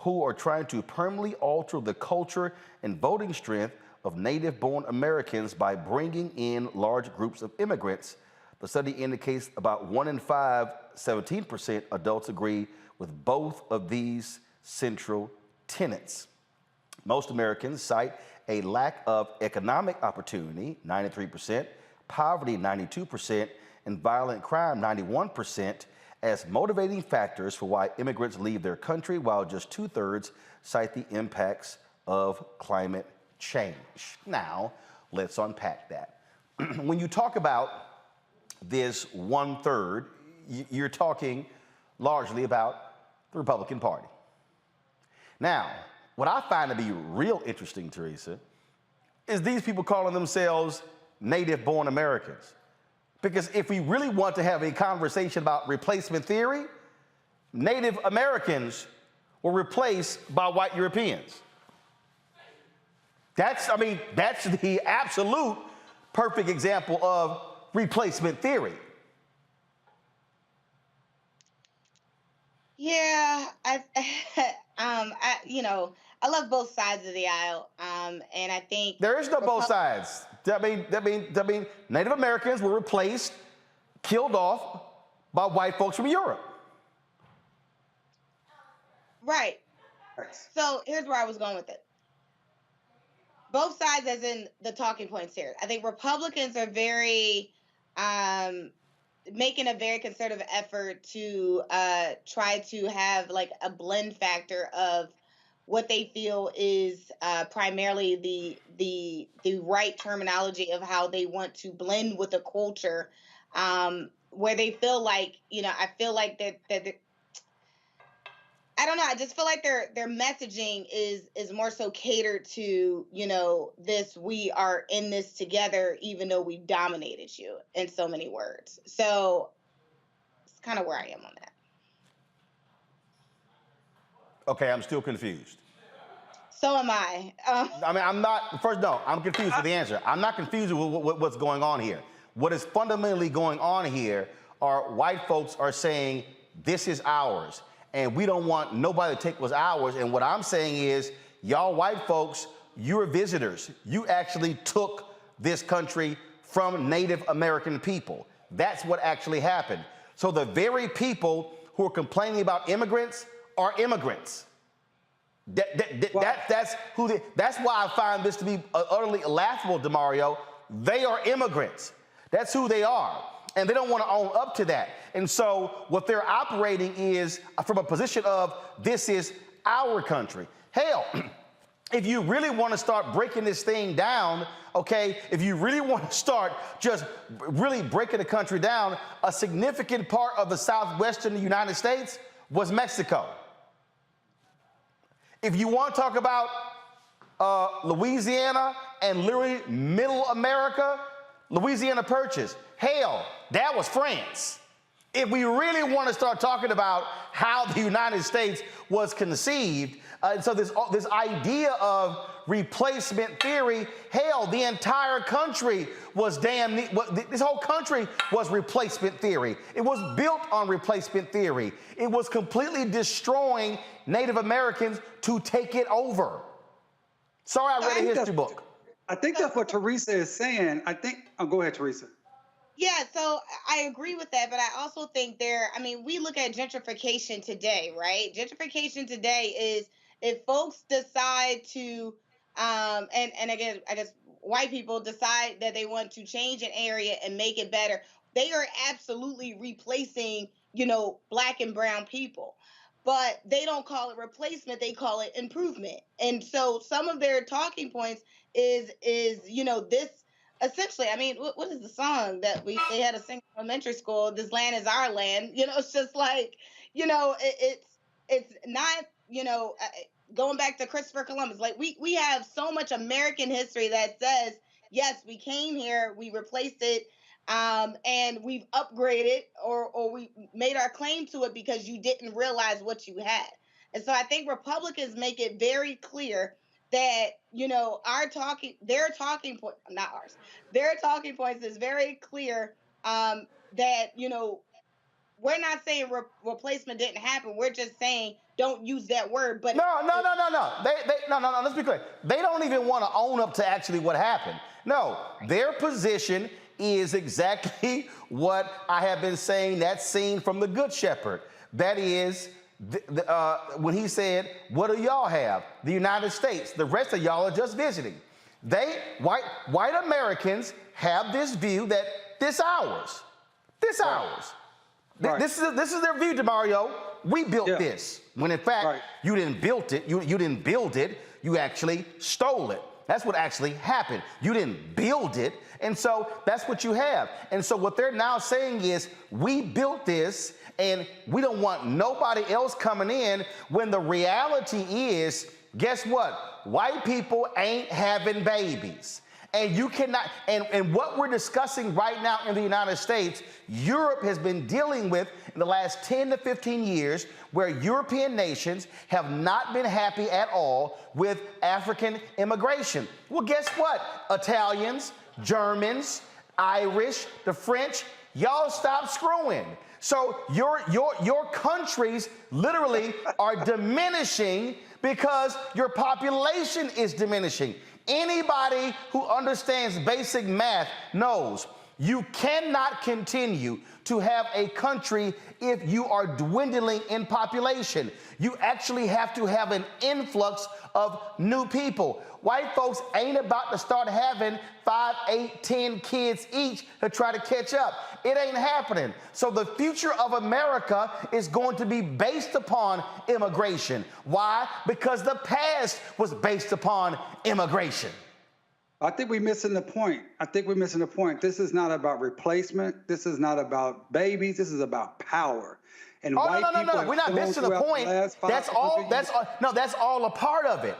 who are trying to permanently alter the culture and voting strength of native-born Americans by bringing in large groups of immigrants. The study indicates about 1 in 5, 17% adults agree with both of these central tenets. Most Americans cite a lack of economic opportunity, 93%, poverty, 92%, and violent crime, 91%, as motivating factors for why immigrants leave their country, while just 2/3 cite the impacts of climate change. Now, let's unpack that. When you talk about this 1/3, you're talking largely about the Republican Party. Now, what I find to be real interesting, Teresa, is these people calling themselves native-born Americans. Because if we really want to have a conversation about replacement theory, Native Americans were replaced by white Europeans. That's the absolute perfect example of replacement theory. Yeah, I love both sides of the aisle, and I think there is no both sides. That mean Native Americans were replaced, killed off by white folks from Europe. Right. So here's where I was going with it. Both sides, as in the talking points here. I think Republicans are very making a very concerted effort to try to have like a blend factor of what they feel is primarily the right terminology of how they want to blend with the culture, where they feel like, I feel like that I don't know. I just feel like their messaging is more so catered to, this, we are in this together, even though we dominated you in so many words. So it's kind of where I am on that. Okay, I'm still confused. So am I. I'm not, first, no, I'm confused with the answer. I'm not confused with what's going on here. What is fundamentally going on here are white folks are saying, this is ours, and we don't want nobody to take what's ours. And what I'm saying is, y'all white folks, you're visitors. You actually took this country from Native American people. That's what actually happened. So the very people who are complaining about immigrants are immigrants. That's why I find this to be utterly laughable, DeMario. They are immigrants. That's who they are. And they don't want to own up to that. And so what they're operating is from a position of, this is our country. Hell, if you really want to start breaking this thing down, okay, if you really want to start just really breaking the country down, a significant part of the southwestern United States was Mexico. If you want to talk about Louisiana and literally middle America, Louisiana Purchase, hell, that was France. If we really want to start talking about how the United States was conceived, so this idea of replacement theory, hell, the entire country was this whole country was replacement theory. It was built on replacement theory. It was completely destroying Native Americans to take it over. Sorry, I read a history book. I think that's what Teresa is saying. Go ahead, Teresa. Yeah, so I agree with that, but I also think we look at gentrification today, right? Gentrification today is if folks decide to, and again, I guess white people decide that they want to change an area and make it better, they are absolutely replacing, Black and brown people. But they don't call it replacement, they call it improvement. And so some of their talking points is this. Essentially, what is the song that they had to sing in elementary school? This land is our land. It's just like, it's not, going back to Christopher Columbus. Like we have so much American history that says, yes, we came here, we replaced it, and we've upgraded or we made our claim to it because you didn't realize what you had. And so I think Republicans make it very clear that, their talking point, not ours, their talking points is very clear that, we're not saying replacement didn't happen. We're just saying don't use that word. But No. Let's be clear. They don't even want to own up to actually what happened. No, their position is exactly what I have been saying, that scene from The Good Shepherd. That is, when he said, what do y'all have? The United States. The rest of y'all are just visiting. White Americans have this view that this ours. Right. This is their view, DeMario. We built this. When in fact, you didn't build it. You didn't build it. You actually stole it. That's what actually happened. You didn't build it. And so that's what you have. And so what they're now saying is, we built this and we don't want nobody else coming in, when the reality is, guess what? White people ain't having babies. And you cannot, and what we're discussing right now in the United States, Europe has been dealing with in the last 10 to 15 years, where European nations have not been happy at all with African immigration. Well, guess what? Italians, Germans, Irish, the French, y'all stop screwing. So your countries literally are diminishing because your population is diminishing. Anybody who understands basic math knows you cannot continue to have a country if you are dwindling in population. You actually have to have an influx of new people. White folks ain't about to start having 5, 8, 10 kids each to try to catch up. It ain't happening. So the future of America is going to be based upon immigration. Why? Because the past was based upon immigration. I think we're missing the point. This is not about replacement. This is not about babies. This is about power. And no. We're not missing the point. That's all a part of it.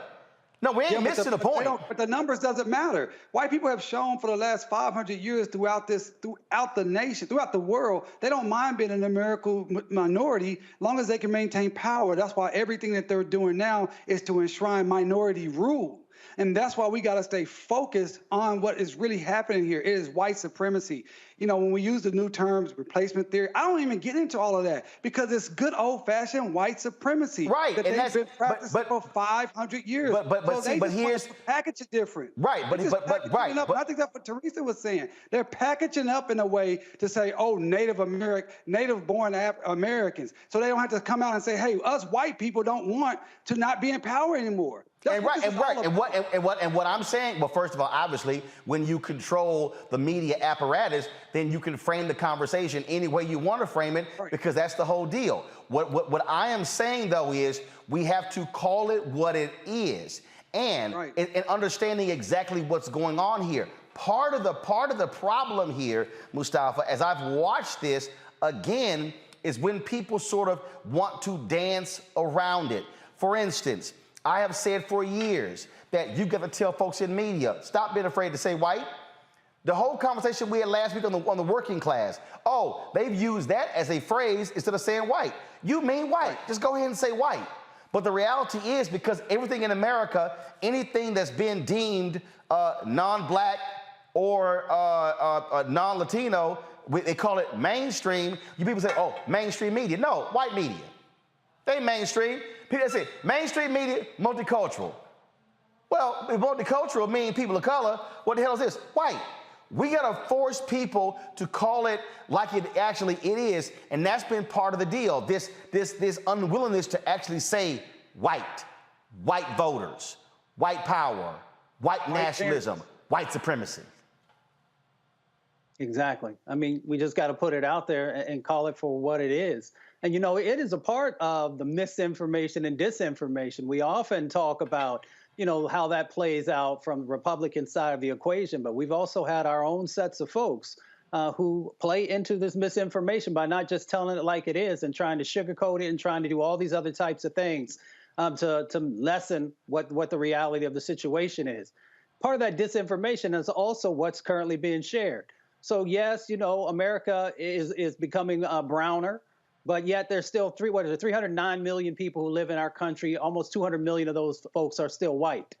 No, we ain't missing the point. But the numbers doesn't matter. White people have shown for the last 500 years throughout the nation, throughout the world, they don't mind being a numerical minority as long as they can maintain power. That's why everything that they're doing now is to enshrine minority rule. And that's why we got to stay focused on what is really happening here. It is white supremacy. You know, when we use the new terms, replacement theory, I don't even get into all of that because it's good old-fashioned white supremacy. Right, that and they've been practicing for 500 years. But here's the package is different. Right, but I think that's what Teresa was saying. They're packaging up in a way to say, oh, native-born Americans, so they don't have to come out and say, hey, us white people don't want to not be in power anymore. And what I'm saying, well, first of all, obviously, when you control the media apparatus, then you can frame the conversation any way you want to frame it, because that's the whole deal. What I am saying, though, is we have to call it what it is, and understanding exactly what's going on here. Part of the problem here, Mustafa, as I've watched this again, is when people sort of want to dance around it. For instance, I have said for years that you got to tell folks in media, stop being afraid to say white. The whole conversation we had last week on the working class, oh, they've used that as a phrase instead of saying white. You mean white, just go ahead and say white. But the reality is, because everything in America, anything that's been deemed non-black or non-Latino, they call it mainstream. You people say, oh, mainstream media. No, white media. They ain't mainstream. People say mainstream media, multicultural. Well, if multicultural means people of color, what the hell is this? White. We gotta force people to call it like it actually is, and that's been part of the deal. This unwillingness to actually say white voters, white power, white nationalism, white supremacy. Exactly. I mean, we just got to put it out there and call it for what it is. And, you know, it is a part of the misinformation and disinformation. We often talk about, you know, how that plays out from the Republican side of the equation. But we've also had our own sets of folks who play into this misinformation by not just telling it like it is and trying to sugarcoat it and trying to do all these other types of things to lessen what the reality of the situation is. Part of that disinformation is also what's currently being shared. So, yes, you know, America is becoming browner, but yet there's still 309 million people who live in our country. Almost 200 million of those folks are still white.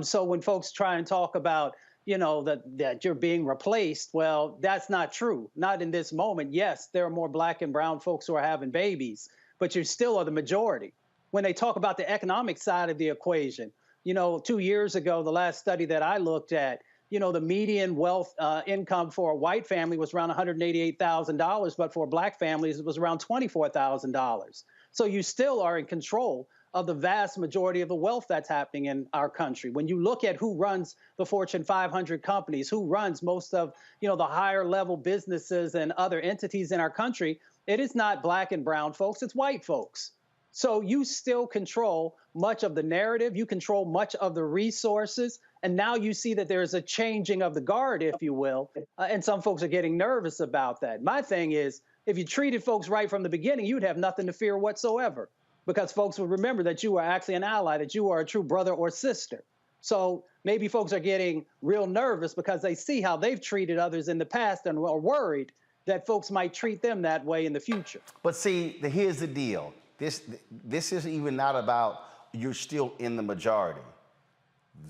So when folks try and talk about, you know, that you're being replaced, well, that's not true. Not in this moment. Yes, there are more black and brown folks who are having babies, but you still are the majority. When they talk about the economic side of the equation, you know, 2 years ago, the last study that I looked at, you know, the median wealth income for a white family was around $188,000, but for black families, it was around $24,000. So you still are in control of the vast majority of the wealth that's happening in our country. When you look at who runs the Fortune 500 companies, who runs most of, you know, the higher level businesses and other entities in our country, it is not black and brown folks, it's white folks. So you still control much of the narrative, you control much of the resources, and now you see that there's a changing of the guard, if you will, and some folks are getting nervous about that. My thing is, if you treated folks right from the beginning, you'd have nothing to fear whatsoever, because folks would remember that you are actually an ally, that you are a true brother or sister. So maybe folks are getting real nervous because they see how they've treated others in the past and are worried that folks might treat them that way in the future. But see, here's the deal. This is even not about you're still in the majority.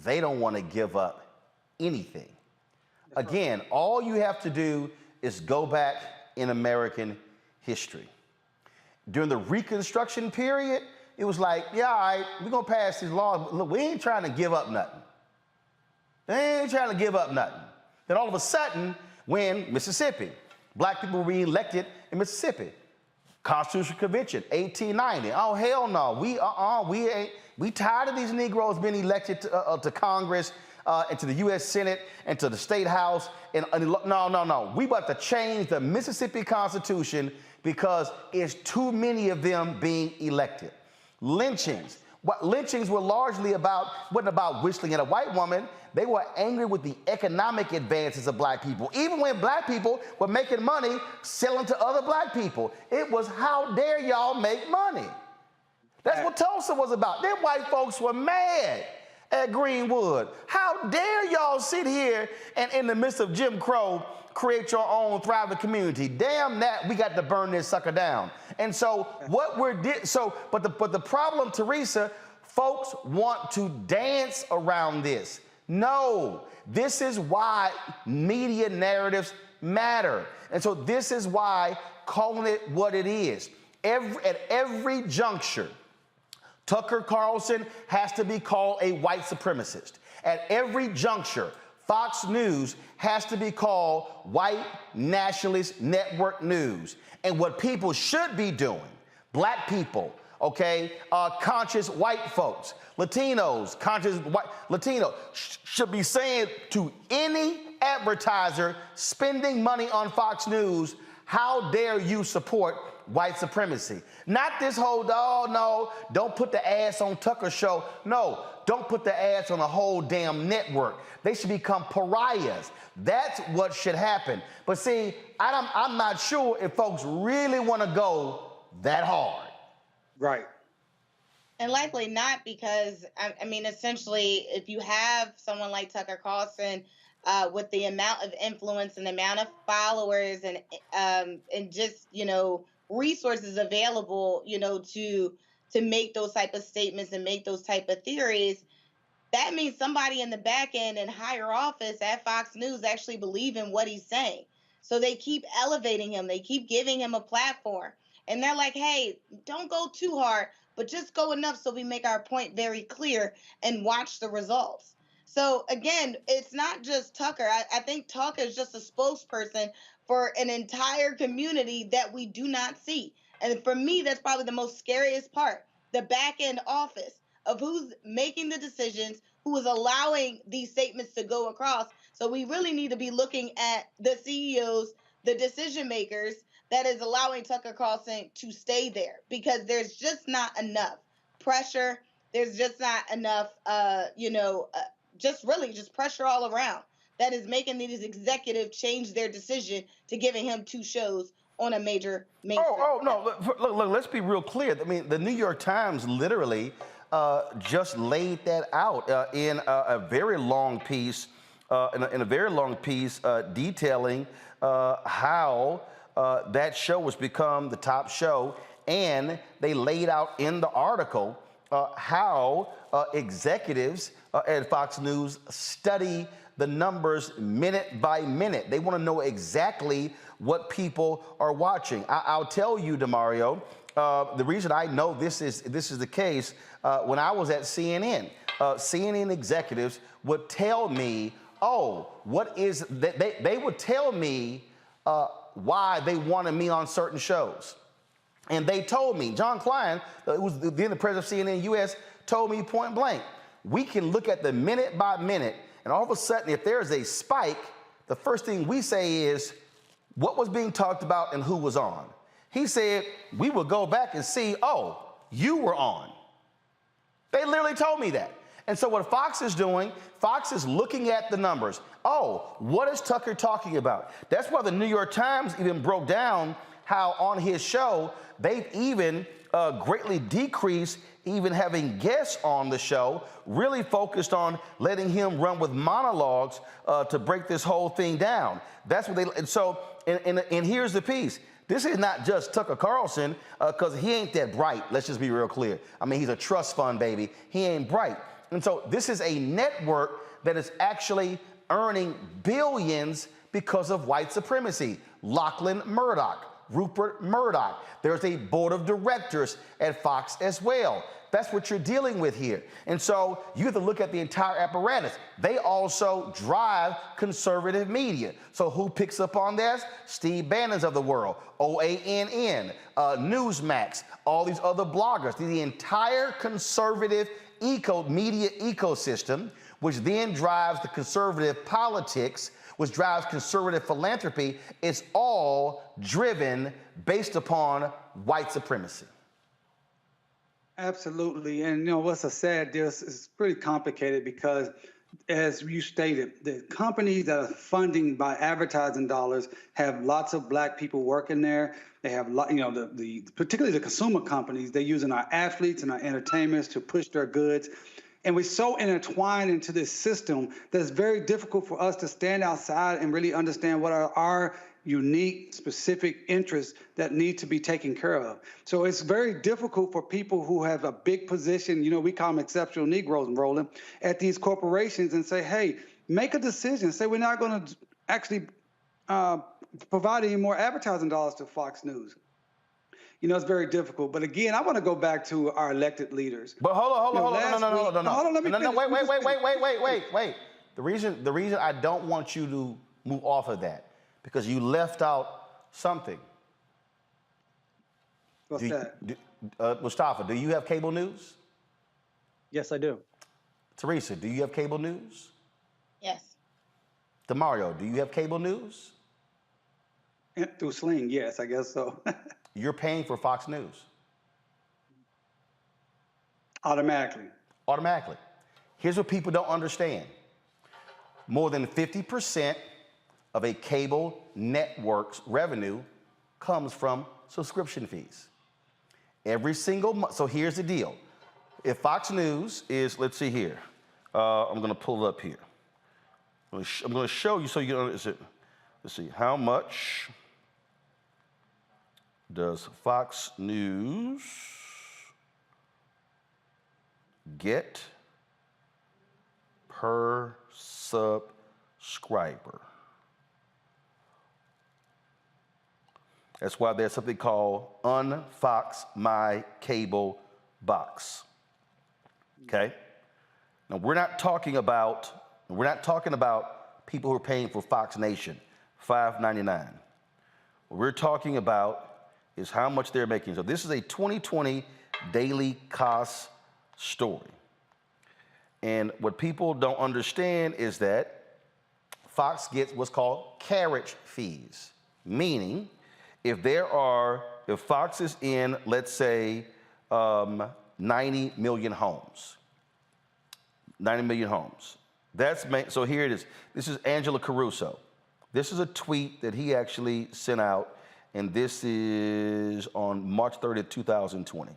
They don't want to give up anything. Again, all you have to do is go back in American history. During the Reconstruction period, it was like, yeah, all right, we're going to pass these laws. Look, we ain't trying to give up nothing. They ain't trying to give up nothing. Then all of a sudden, when Mississippi, black people were re-elected in Mississippi. Constitutional Convention, 1890. Oh, hell no. We tired of these Negroes being elected to Congress and to the U.S. Senate and to the State House. No. We about to change the Mississippi Constitution because it's too many of them being elected. Lynchings. What lynchings were largely wasn't about whistling at a white woman. They were angry with the economic advances of black people. Even when black people were making money selling to other black people. It was, how dare y'all make money? That's what Tulsa was about. Them white folks were mad at Greenwood. How dare y'all sit here and in the midst of Jim Crow create your own thriving community? Damn that, we got to burn this sucker down. And so but the problem, Teresa, Folks want to dance around this. No, this is why media narratives matter. And so this is why calling it what it is. At every juncture, Tucker Carlson has to be called a white supremacist. At every juncture, Fox News has to be called white nationalist network news. And what people should be doing, black people, okay, conscious white folks, Latinos, conscious white Latino, should be saying to any advertiser spending money on Fox News, how dare you support white supremacy? Not this whole, oh no, don't put the ads on Tucker's show. No, don't put the ads on the whole damn network. They should become pariahs. That's what should happen. But see, I'm not sure if folks really want to go that hard. Right. And likely not, because, I mean, essentially, if you have someone like Tucker Carlson with the amount of influence and the amount of followers and just, you know, resources available, you know, to make those type of statements and make those type of theories, that means somebody in the back end and higher office at Fox News actually believe in what he's saying. So they keep elevating him. They keep giving him a platform. And they're like, hey, don't go too hard, but just go enough so we make our point very clear and watch the results. So again, it's not just Tucker. I think Tucker is just a spokesperson for an entire community that we do not see. And for me, that's probably the most scariest part, the back end office of who's making the decisions, who is allowing these statements to go across. So we really need to be looking at the CEOs, the decision makers, that is allowing Tucker Carlson to stay there, because there's just not enough pressure. There's just not enough, just pressure all around that is making these executives change their decision to giving him 2 shows on a major mainstream. No, look, let's be real clear. I mean, the New York Times literally just laid that out in a very long piece, detailing how that show has become the top show, and they laid out in the article how executives at Fox News study the numbers minute by minute. They want to know exactly what people are watching. I'll tell you, DeMario, the reason I know this is the case, when I was at CNN, CNN executives would tell me, they would tell me why they wanted me on certain shows. And they told me, John Klein, who was then the president of CNN US, told me point blank, we can look at the minute by minute, and all of a sudden, if there's a spike, the first thing we say is, what was being talked about and who was on? He said, we would go back and see, oh, you were on. They literally told me that. And so what Fox is doing, Fox is looking at the numbers. Oh, what is Tucker talking about? That's why the New York Times even broke down how on his show, they've even greatly decreased even having guests on the show, really focused on letting him run with monologues to break this whole thing down. That's what and here's the piece. This is not just Tucker Carlson, because he ain't that bright. Let's just be real clear. I mean, he's a trust fund baby. He ain't bright. And so this is a network that is actually earning billions because of white supremacy. Lachlan Murdoch, Rupert Murdoch. There's a board of directors at Fox as well. That's what you're dealing with here. And so you have to look at the entire apparatus. They also drive conservative media. So who picks up on this? Steve Bannon's of the world, OANN, Newsmax, all these other bloggers. The entire conservative media ecosystem, which then drives the conservative politics, which drives conservative philanthropy, is all driven based upon white supremacy. Absolutely. And, you know, what's a sad deal is pretty complicated because, as you stated, the companies that are funding by advertising dollars have lots of black people working there. They have, particularly the consumer companies, they're using our athletes and our entertainers to push their goods. And we're so intertwined into this system that it's very difficult for us to stand outside and really understand what are our unique, specific interests that need to be taken care of. So it's very difficult for people who have a big position, we call them exceptional Negroes, Roland, at these corporations and say, hey, make a decision. Say we're not going to actually provide any more advertising dollars to Fox News. It's very difficult. But again, I want to go back to our elected leaders. But hold on. Hold on, let me finish. Wait. The reason I don't want you to move off of that, because you left out something. What's that? Mustafa, do you have cable news? Yes, I do. Teresa, do you have cable news? Yes. Demario, do you have cable news? Through Sling, yes, I guess so. You're paying for Fox News. Automatically. Here's what people don't understand. More than 50% of a cable network's revenue comes from subscription fees. Every single month. So here's the deal. If Fox News is, let's see here. I'm going to pull it up here. I'm going to show you so you know. Let's see. How much does Fox News get per subscriber? That's why there's something called Unfox My Cable Box. Okay? Now we're not talking about people who are paying for Fox Nation, $5.99. What we're talking about is how much they're making. So this is a 2020 daily cost story. And what people don't understand is that Fox gets what's called carriage fees, meaning if Fox is in, let's say, 90 million homes. So here it is. This is Angela Caruso. This is a tweet that he actually sent out, and this is on March 30th, 2020.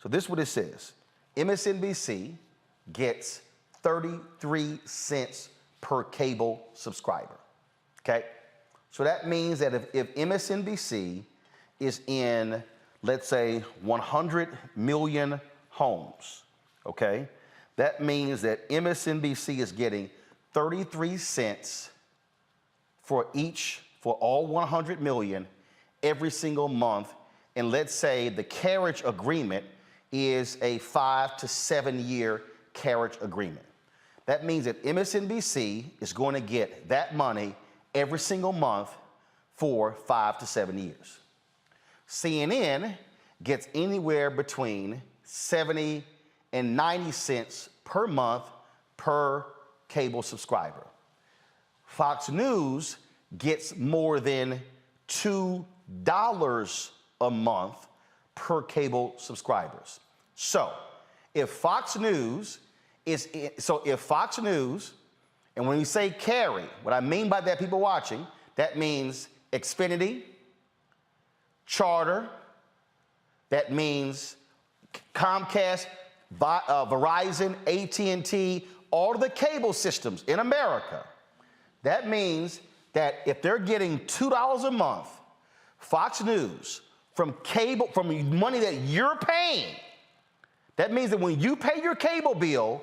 So this is what it says. MSNBC gets 33 cents per cable subscriber, okay? So that means that if MSNBC is in, let's say, 100 million homes, okay? That means that MSNBC is getting 33 cents for all 100 million every single month. And let's say the carriage agreement is a 5 to 7 year carriage agreement. That means that MSNBC is going to get that money every single month for 5 to 7 years. CNN gets anywhere between 70 and 90 cents per month per cable subscriber. Fox News gets more than $2 a month per cable subscribers. So if Fox News, and when we say carry, what I mean by that, people watching, that means Xfinity, Charter, that means Comcast, Verizon, AT&T, all of the cable systems in America. That means that if they're getting $2 a month, Fox News, from money that you're paying, that means that when you pay your cable bill,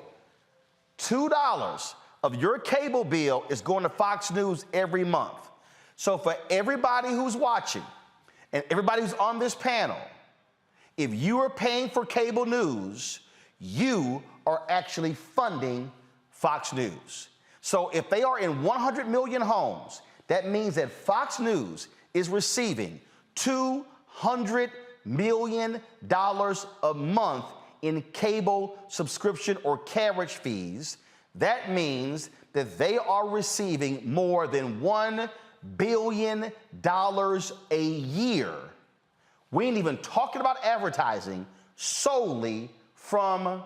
$2 of your cable bill is going to Fox News every month. So for everybody who's watching and everybody who's on this panel, if you are paying for cable news, you are actually funding Fox News. So if they are in 100 million homes, that means that Fox News is receiving $200 million a month in cable subscription or carriage fees. That means that they are receiving more than $1 billion a year. We ain't even talking about advertising, solely from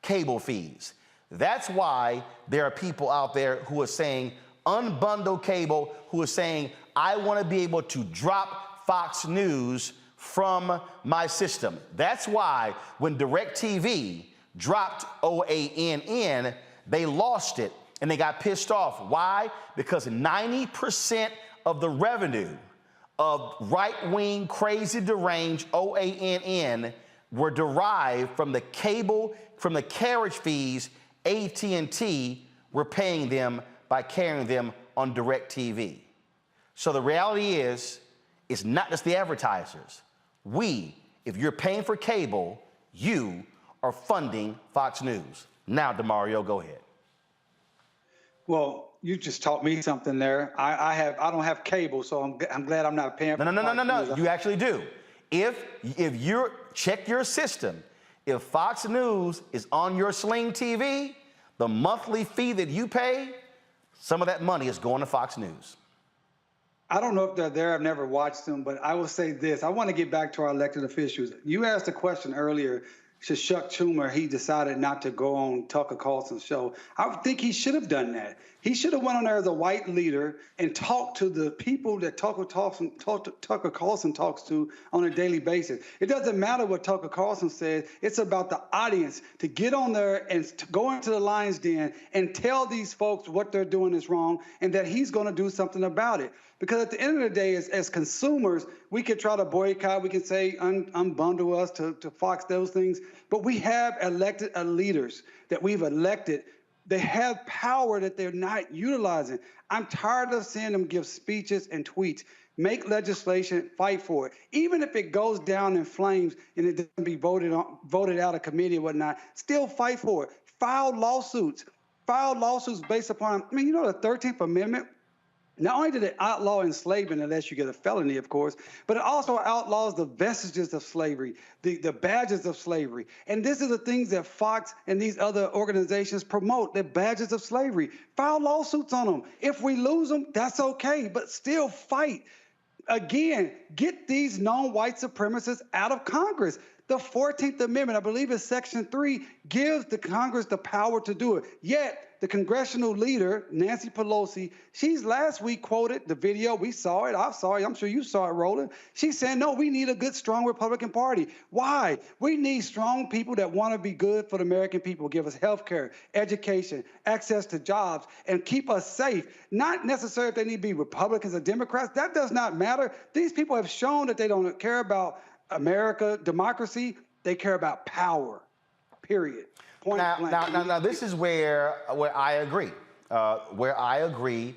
cable fees. That's why there are people out there who are saying, unbundle cable, who are saying, I want to be able to drop Fox News from my system. That's why when DirecTV dropped OANN, they lost it and they got pissed off. Why? Because 90% of the revenue of right-wing, crazy, deranged OANN were derived from the cable, from the carriage fees AT&T were paying them by carrying them on DirecTV. So the reality is, it's not just the advertisers. If you're paying for cable, you are funding Fox News. Now, DeMario, go ahead. Well, you just taught me something there. I don't have cable, so I'm glad I'm not paying. No. You actually do. If you check your system, if Fox News is on your Sling TV, the monthly fee that you pay, some of that money is going to Fox News. I don't know if they're there. I've never watched them, but I will say this. I want to get back to our elected officials. You asked a question earlier. Should Chuck Schumer, he decided not to go on Tucker Carlson's show. I think he should have done that. He should have went on there as a white leader and talked to the people that Tucker Carlson talks to on a daily basis. It doesn't matter what Tucker Carlson says. It's about the audience to get on there and to go into the lion's den and tell these folks what they're doing is wrong and that he's going to do something about it. Because at the end of the day, as consumers, we could try to boycott. We could say unbundle us to Fox, those things. But we have elected leaders that we've elected. They have power that they're not utilizing. I'm tired of seeing them give speeches and tweets, make legislation, fight for it. Even if it goes down in flames and it doesn't be voted out of committee or whatnot, still fight for it. File lawsuits based upon, you know, the 13th Amendment. Not only did it outlaw enslavement, unless you get a felony, of course, but it also outlaws the vestiges of slavery, the badges of slavery. And this is the things that Fox and these other organizations promote, the badges of slavery. File lawsuits on them. If we lose them, that's okay, but still fight. Again, get these non-white supremacists out of Congress. The 14th Amendment, I believe it's Section 3, gives the Congress the power to do it. Yet, the congressional leader, Nancy Pelosi, she's last week quoted the video. We saw it. I saw it. I'm sure you saw it, Roland. She's saying, no, we need a good, strong Republican Party. Why? We need strong people that want to be good for the American people, give us health care, education, access to jobs, and keep us safe. Not necessarily if they need to be Republicans or Democrats. That does not matter. These people have shown that they don't care about America, democracy. They care about power, period. Now, this is where I agree. Where I agree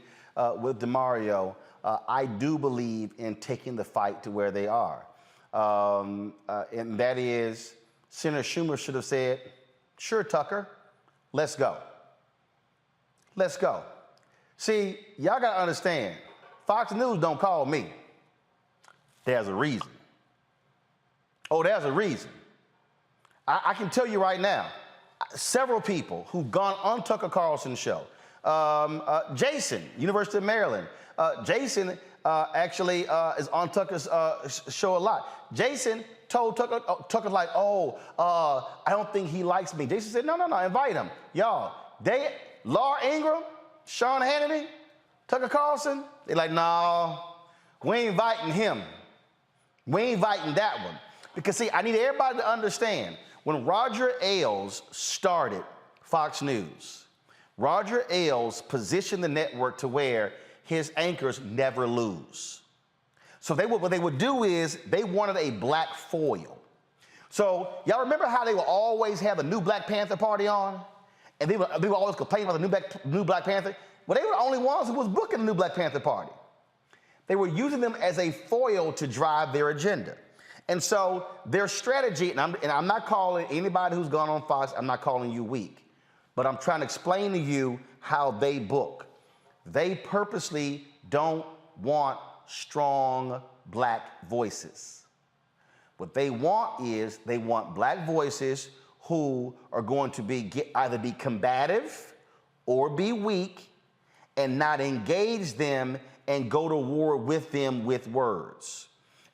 with DeMario, I do believe in taking the fight to where they are. And that is, Senator Schumer should have said, sure, Tucker, let's go. Let's go. See, y'all got to understand, Fox News don't call me. There's a reason. Oh, there's a reason. I can tell you right now, several people who've gone on Tucker Carlson's show. Jason, University of Maryland. Jason actually is on Tucker's show a lot. Jason told Tucker like, I don't think he likes me. Jason said, no, invite him. Y'all, Laura Ingraham, Sean Hannity, Tucker Carlson, they're like, no, we ain't inviting him. We ain't inviting that one. Because see, I need everybody to understand, when Roger Ailes started Fox News, Roger Ailes positioned the network to where his anchors never lose. So what they would do is they wanted a black foil. So y'all remember how they would always have the new Black Panther party on? And they would always complain about the new Black Panther? Well, they were the only ones who was booking the new Black Panther party. They were using them as a foil to drive their agenda. And so their strategy, and I'm not calling anybody who's gone on Fox, I'm not calling you weak, but I'm trying to explain to you how they book. They purposely don't want strong black voices. What they want is they want black voices who are going to either be combative or be weak and not engage them and go to war with them with words.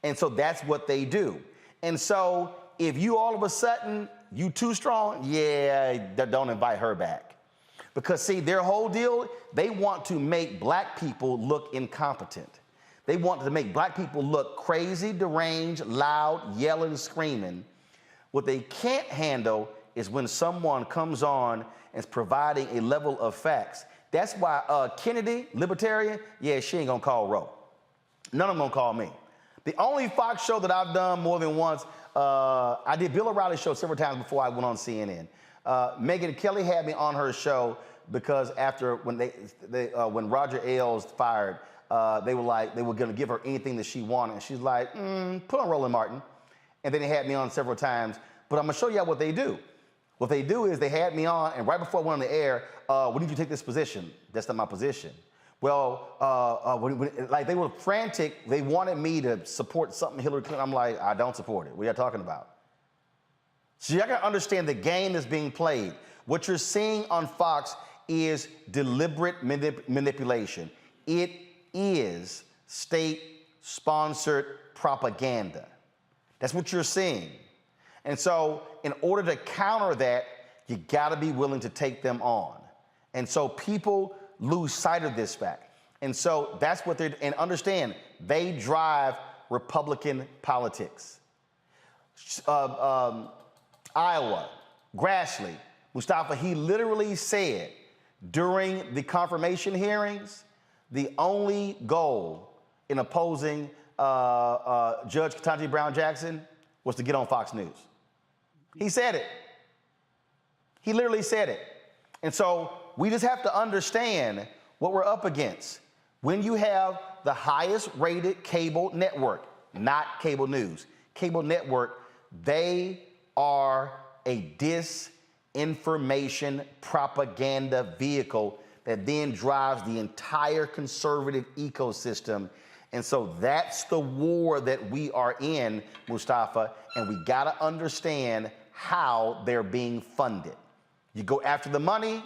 And so that's what they do. And so if you all of a sudden, you too strong, don't invite her back. Because see, their whole deal, they want to make black people look incompetent. They want to make black people look crazy, deranged, loud, yelling, screaming. What they can't handle is when someone comes on and is providing a level of facts. That's why Kennedy, libertarian, she ain't gonna call Roe. None of them gonna call me. The only Fox show that I've done more than once, I did Bill O'Reilly's show several times before I went on CNN. Megyn Kelly had me on her show because after when Roger Ailes fired, they were gonna give her anything that she wanted, and she's like, put on Roland Martin. And then they had me on several times. But I'm gonna show y'all what they do. What they do is they had me on, and right before I went on the air, when did you take this position? That's not my position. Well, like they were frantic. They wanted me to support something Hillary Clinton. I'm like, I don't support it. What are you talking about? So y'all gotta understand the game that's being played. What you're seeing on Fox is deliberate manipulation. It is state-sponsored propaganda. That's what you're seeing. And so in order to counter that, you gotta be willing to take them on. And so people lose sight of this fact. And so that's what and understand, they drive Republican politics. Iowa, Grassley, Mustafa, he literally said during the confirmation hearings, the only goal in opposing Judge Ketanji Brown Jackson was to get on Fox News. He said it. He literally said it. And so we just have to understand what we're up against. When you have the highest rated cable network, not cable news, cable network, they are a disinformation propaganda vehicle that then drives the entire conservative ecosystem. And so that's the war that we are in, Mustafa, and we gotta understand how they're being funded. You go after the money,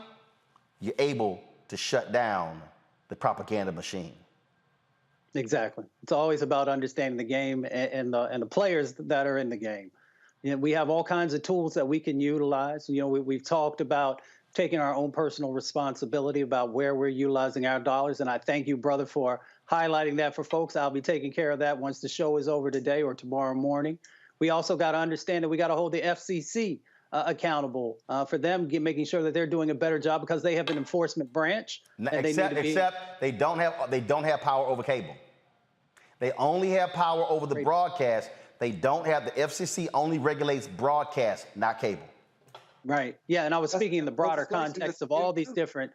you're able to shut down the propaganda machine. Exactly. It's always about understanding the game and the players that are in the game. You know, we have all kinds of tools that we can utilize. You know, we've talked about taking our own personal responsibility about where we're utilizing our dollars. And I thank you, brother, for highlighting that for folks. I'll be taking care of that once the show is over today or tomorrow morning. We also got to understand that we got to hold the FCC accountable for them making sure that they're doing a better job because they have an enforcement branch. Except they don't have power over cable. They only have power over the broadcast. They don't have, the FCC only regulates broadcast, not cable. Right. Yeah. And I was speaking in the broader context of all these different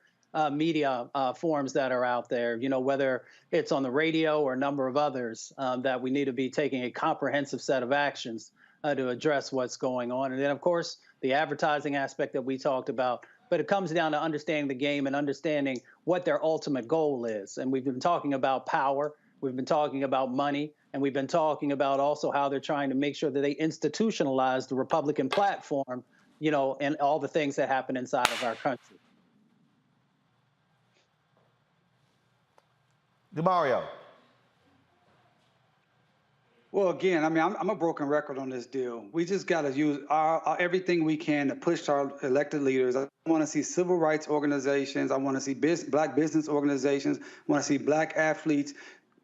media forms that are out there, you know, whether it's on the radio or a number of others, that we need to be taking a comprehensive set of actions to address what's going on. And then, of course, the advertising aspect that we talked about. But it comes down to understanding the game and understanding what their ultimate goal is. And we've been talking about power. We've been talking about money. And we've been talking about also how they're trying to make sure that they institutionalize the Republican platform, you know, and all the things that happen inside of our country. DeMario. Well, again, I mean, I'm a broken record on this deal. We just got to use everything we can to push our elected leaders. I want to see civil rights organizations. I want to see black business organizations. I want to see black athletes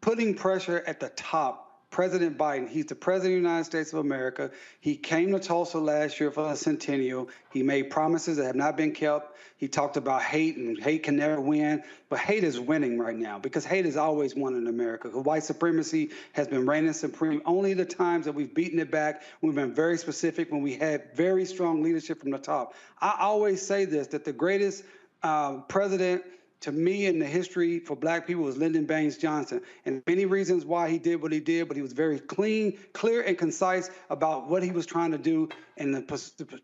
putting pressure at the top. President Biden, he's the president of the United States of America. He came to Tulsa last year for the centennial. He made promises that have not been kept. He talked about hate, and hate can never win. But hate is winning right now because hate has always won in America. White supremacy has been reigning supreme. Only the times that we've beaten it back, we've been very specific when we had very strong leadership from the top. I always say this, that the greatest president to me in the history for black people was Lyndon Baines Johnson. And many reasons why he did what he did, but he was very clean, clear, and concise about what he was trying to do and the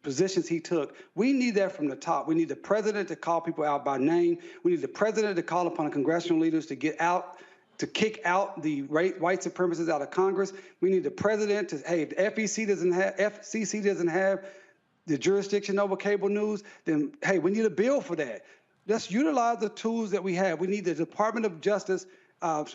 positions he took. We need that from the top. We need the president to call people out by name. We need the president to call upon the congressional leaders to get out, to kick out the white supremacists out of Congress. We need the president to, hey, if the FCC doesn't have the jurisdiction over cable news, then, hey, we need a bill for that. Let's utilize the tools that we have. We need the Department of Justice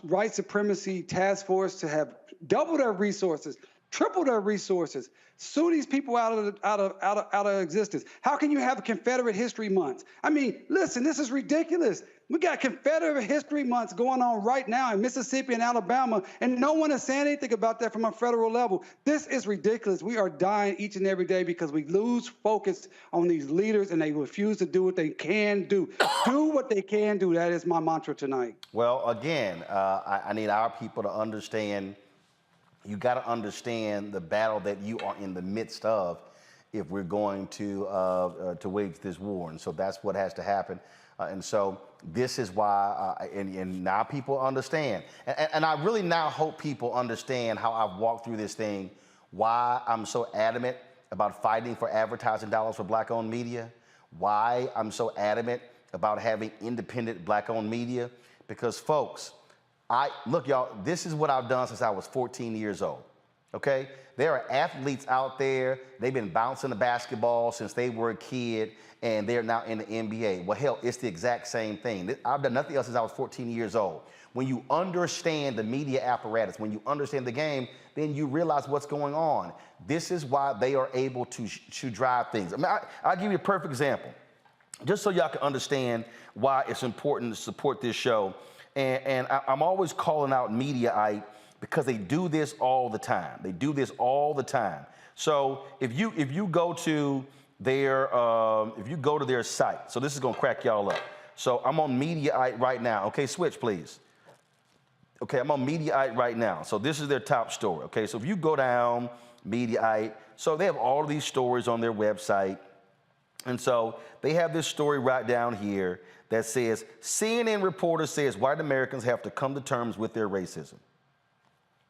White Supremacy Task Force to have double their resources, triple their resources, sue these people out of existence. How can you have Confederate History Month? I mean, listen, this is ridiculous. We got Confederate History Months going on right now in Mississippi and Alabama, and no one is saying anything about that from a federal level. This is ridiculous. We are dying each and every day because we lose focus on these leaders and they refuse to do what they can do. Do what they can do. That is my mantra tonight. Well, again, I need our people to understand, you got to understand the battle that you are in the midst of if we're going to wage this war. And so that's what has to happen. And so this is why, and now people understand. And I really now hope people understand how I've walked through this thing, why I'm so adamant about fighting for advertising dollars for Black-owned media, why I'm so adamant about having independent Black-owned media. Because folks, look, y'all, this is what I've done since I was 14 years old, okay? There are athletes out there, they've been bouncing the basketball since they were a kid, and they're now in the NBA. Well, hell, it's the exact same thing. I've done nothing else since I was 14 years old. When you understand the media apparatus, when you understand the game, then you realize what's going on. This is why they are able to drive things. I mean, I'll give you a perfect example, just so y'all can understand why it's important to support this show. And I'm always calling out Mediaite because they do this all the time. They do this all the time. So if you go to their site, so this is gonna crack y'all up. So I'm on Mediaite right now. Okay, switch please. Okay, I'm on Mediaite right now. So this is their top story. Okay, so if you go down Mediaite, so they have all of these stories on their website. And so they have this story right down here that says, CNN reporter says white Americans have to come to terms with their racism.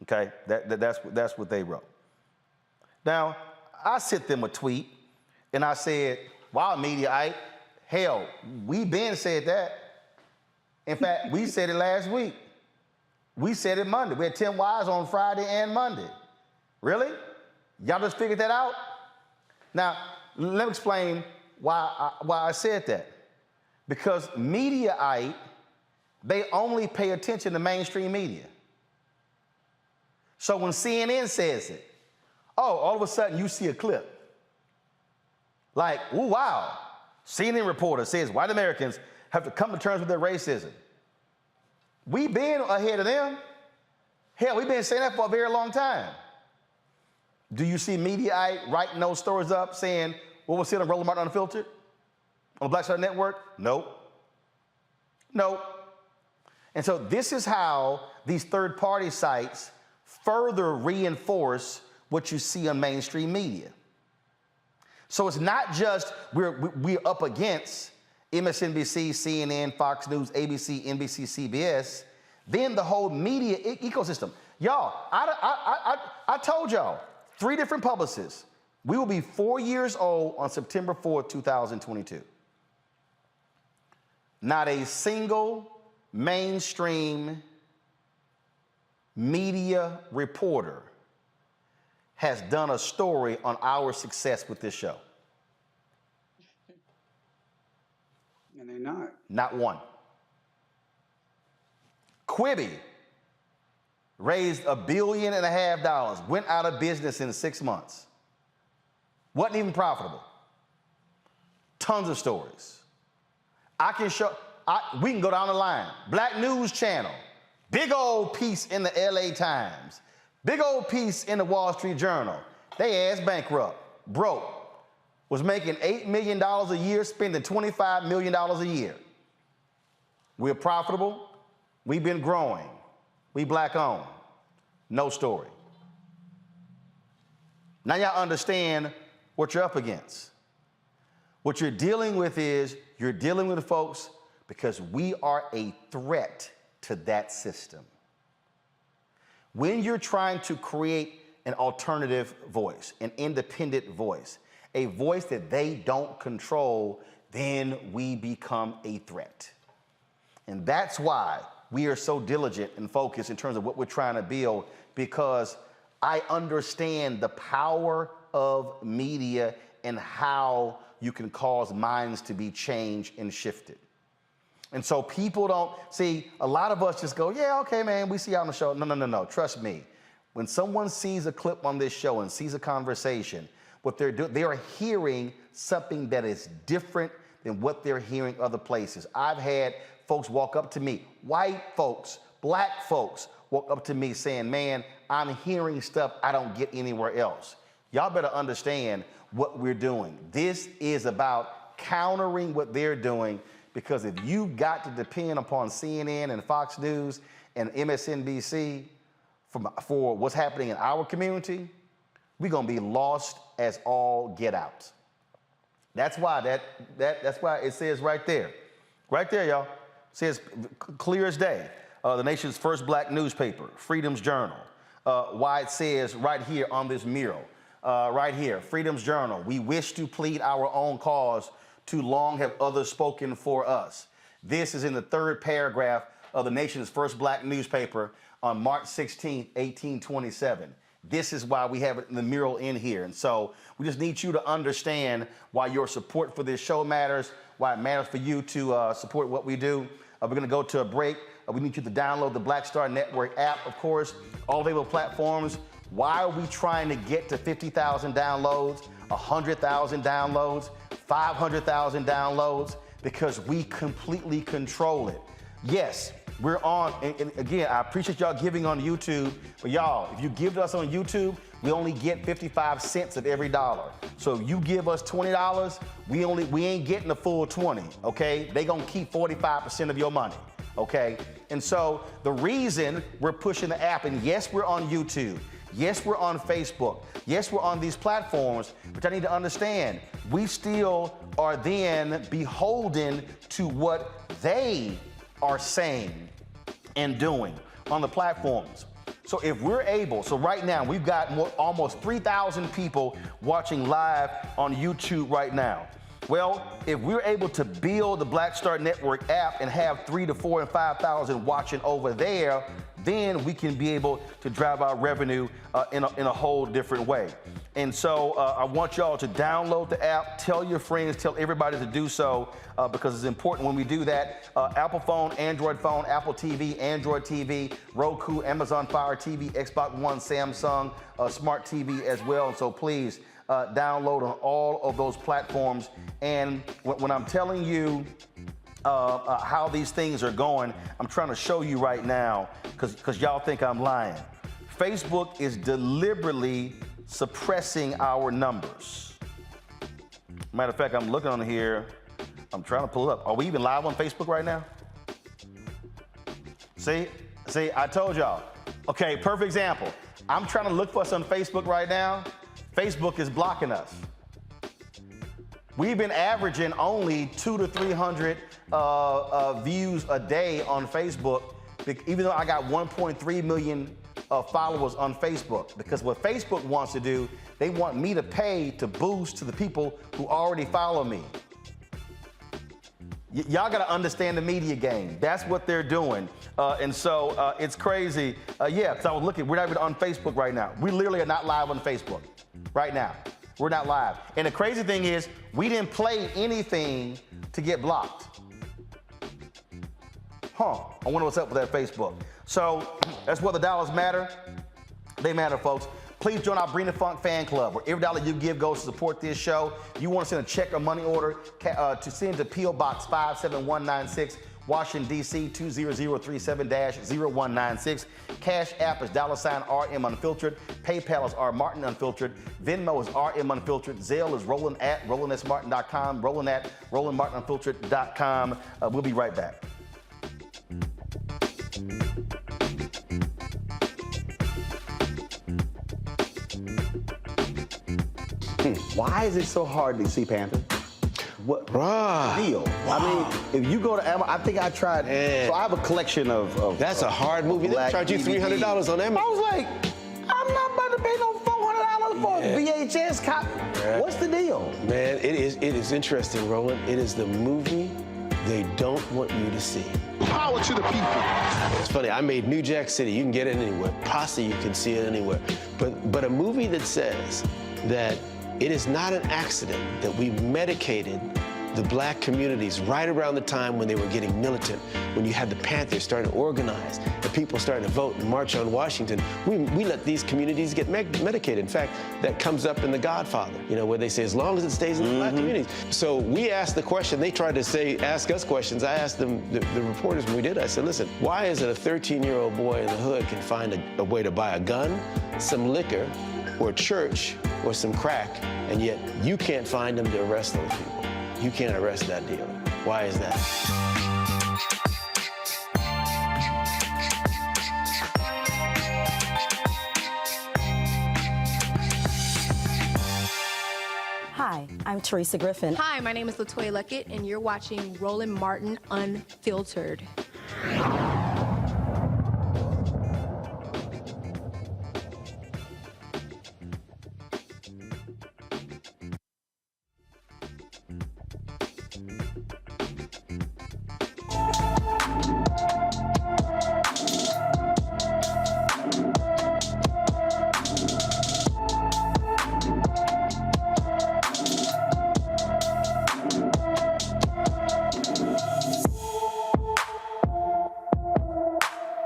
Okay, that's what they wrote. Now, I sent them a tweet and I said, wow, Mediaite, hell, we been said that. In fact, we said it last week. We said it Monday. We had 10 Ys on Friday and Monday. Really? Y'all just figured that out? Now, let me explain why I said that. Because Mediaite, they only pay attention to mainstream media. So when CNN says it, all of a sudden you see a clip. Like, ooh, wow, CNN reporter says white Americans have to come to terms with their racism. We've been ahead of them. Hell, we've been saying that for a very long time. Do you see Mediaite writing those stories up saying, what was said on Roland Martin Unfiltered? On the Black Star Network? Nope. Nope. And so this is how these third-party sites further reinforce what you see on mainstream media. So it's not just we're up against MSNBC, CNN, Fox News, ABC, NBC, CBS, then the whole media ecosystem. Y'all, I told y'all, 3 different publicists. We will be 4 years old on September 4th, 2022. Not a single mainstream media reporter has done a story on our success with this show. And they're not. Not one. Quibi raised $1.5 billion, went out of business in 6 months. Wasn't even profitable. Tons of stories. We can go down the line. Black News Channel, big old piece in the LA Times, big old piece in the Wall Street Journal. They ass bankrupt, broke, was making $8 million a year, spending $25 million a year. We're profitable. We've been growing. We Black owned. No story. Now y'all understand what you're up against. What you're dealing with is you're dealing with the folks because we are a threat to that system. When you're trying to create an alternative voice, an independent voice, a voice that they don't control, then we become a threat. And that's why we are so diligent and focused in terms of what we're trying to build, because I understand the power of media and how you can cause minds to be changed and shifted. And so people don't see, a lot of us just go, yeah, okay, man, we see you on the show. No. Trust me. When someone sees a clip on this show and sees a conversation, what they're doing, they are hearing something that is different than what they're hearing other places. I've had folks walk up to me, white folks, black folks walk up to me saying, man, I'm hearing stuff I don't get anywhere else. Y'all better understand what we're doing. This is about countering what they're doing, because if you got to depend upon CNN and Fox News and MSNBC for what's happening in our community, we're gonna be lost as all get out. That's why that's why it says right there, y'all. It says clear as day. The nation's first black newspaper, Freedom's Journal. Why it says right here on this mural, right here, Freedom's Journal. We wish to plead our own cause. Too long have others spoken for us. This is in the third paragraph of the nation's first black newspaper on March 16, 1827. This is why we have it in the mural in here. And so we just need you to understand why your support for this show matters, why it matters for you to support what we do. We're going to go to a break. We need you to download the Black Star Network app, of course, all available platforms. Why are we trying to get to 50,000 downloads, 100,000 downloads, 500,000 downloads? Because we completely control it. Yes, we're on, and again, I appreciate y'all giving on YouTube, but y'all, if you give to us on YouTube, we only get 55 cents of every dollar. So if you give us $20, we ain't getting the full 20, okay? They gonna keep 45% of your money, okay? And so the reason we're pushing the app, and yes, we're on YouTube, yes, we're on Facebook, yes, we're on these platforms, but I need to understand, we still are then beholden to what they are saying and doing on the platforms. So if we're able, so right now we've got almost 3,000 people watching live on YouTube right now. Well, if we're able to build the Black Star Network app and have 3,000 to 4,000 and 5,000 watching over there, then we can be able to drive our revenue in a whole different way. And so I want y'all to download the app, tell your friends, tell everybody to do so, because it's important when we do that. Apple phone, Android phone, Apple TV, Android TV, Roku, Amazon Fire TV, Xbox One, Samsung, Smart TV as well. And so please download on all of those platforms. And when I'm telling you how these things are going, I'm trying to show you right now, because y'all think I'm lying. Facebook is deliberately suppressing our numbers. Matter of fact, I'm looking on here. I'm trying to pull it up. Are we even live on Facebook right now? See, I told y'all. Okay, perfect example. I'm trying to look for us on Facebook right now. Facebook is blocking us. We've been averaging only 200 to 300 views a day on Facebook, even though I got 1.3 million followers on Facebook. Because what Facebook wants to do, they want me to pay to boost to the people who already follow me. Y'all got to understand the media game. That's what they're doing. And so it's crazy. Yeah, because I was looking, we're not even on Facebook right now. We literally are not live on Facebook right now. We're not live. And the crazy thing is, we didn't play anything to get blocked. I wonder what's up with that Facebook. So that's what the dollars matter. They matter, folks. Please join our Bring the Funk fan club, where every dollar you give goes to support this show. If you want to send a check or money order to send to P.O. Box 57196, Washington, D.C. 20037-0196. Cash App is $RM Unfiltered. PayPal is R Martin Unfiltered. Venmo is RM Unfiltered. Zelle is Roland at RolandSMartin.com. Roland at RolandMartinUnfiltered.com. We'll be right back. Why is it so hard to see Panther? What deal? Wow. I mean, if you go to Amazon, I think I tried. So I have a collection of that's a hard movie. They charge you $300 on Amazon. I was like, I'm not about to pay no $400 for a VHS copy. Yeah. What's the deal? Man, it is interesting, Roland. It is the movie they don't want you to see. Power to the people. It's funny, I made New Jack City. You can get it anywhere. Posse, you can see it anywhere. But a movie that says that it is not an accident that we medicated the black communities right around the time when they were getting militant, when you had the Panthers starting to organize, the people starting to vote and march on Washington, we let these communities get medicated. In fact, that comes up in The Godfather, you know, where they say, as long as it stays in the black communities. So we asked the question, they tried to ask us questions. I asked them, the reporters when we did, I said, listen, why is it a 13-year-old boy in the hood can find a way to buy a gun, some liquor, or church, or some crack, and yet you can't find them to arrest those people? You can't arrest that dealer. Why is that? Hi, I'm Teresa Griffin. Hi, my name is LaToya Luckett, and you're watching Roland Martin Unfiltered.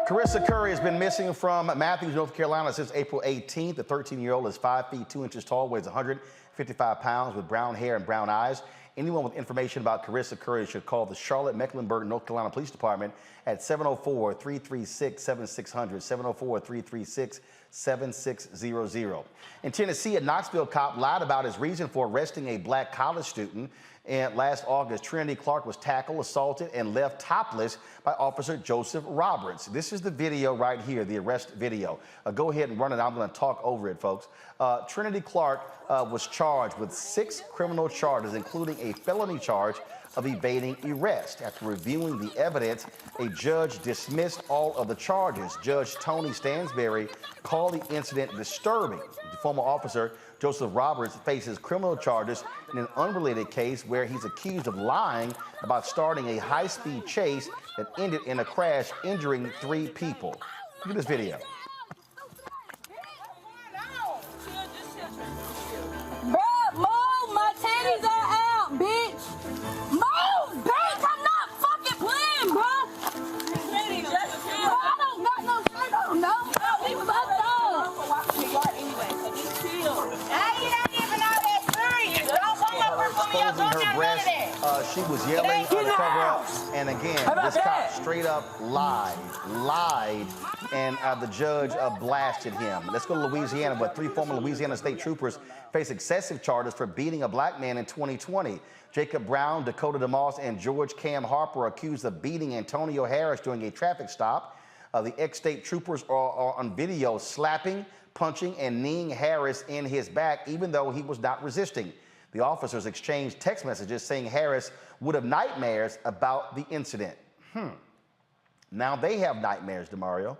Carissa Curry has been missing from Matthews, North Carolina since April 18th. The 13-year-old is 5 feet 2 inches tall, weighs 155 pounds, with brown hair and brown eyes. Anyone with information about Carissa Curry should call the Charlotte-Mecklenburg, North Carolina Police Department at 704-336-7600, 704-336-7600. In Tennessee, a Knoxville cop lied about his reason for arresting a black college student. And last August, Trinity Clark was tackled, assaulted, and left topless by Officer Joseph Roberts. This is the video right here, the arrest video. Go ahead and run it. I'm going to talk over it, folks. Trinity Clark was charged with 6 criminal charges, including a felony charge of evading arrest. After reviewing the evidence, a judge dismissed all of the charges. Judge Tony Stansberry called the incident disturbing. The former officer, Joseph Roberts, faces criminal charges in an unrelated case where he's accused of lying about starting a high-speed chase that ended in a crash, injuring 3 people. Look at this video. Bruh, move! My titties are out, bitch! Move, bitch! I'm not fucking playing, bruh! Bro, I don't got no shirt on, no! We fucked up! Exposing her breast, she was yelling to cover up, and again, this cop straight up lied, and the judge blasted him. Let's go to Louisiana, but 3 former Louisiana state troopers face excessive charges for beating a black man in 2020. Jacob Brown, Dakota DeMoss, and George Cam Harper are accused of beating Antonio Harris during a traffic stop. The ex-state troopers are on video slapping, punching, and kneeing Harris in his back, even though he was not resisting. The officers exchanged text messages saying Harris would have nightmares about the incident. Now they have nightmares, DeMario.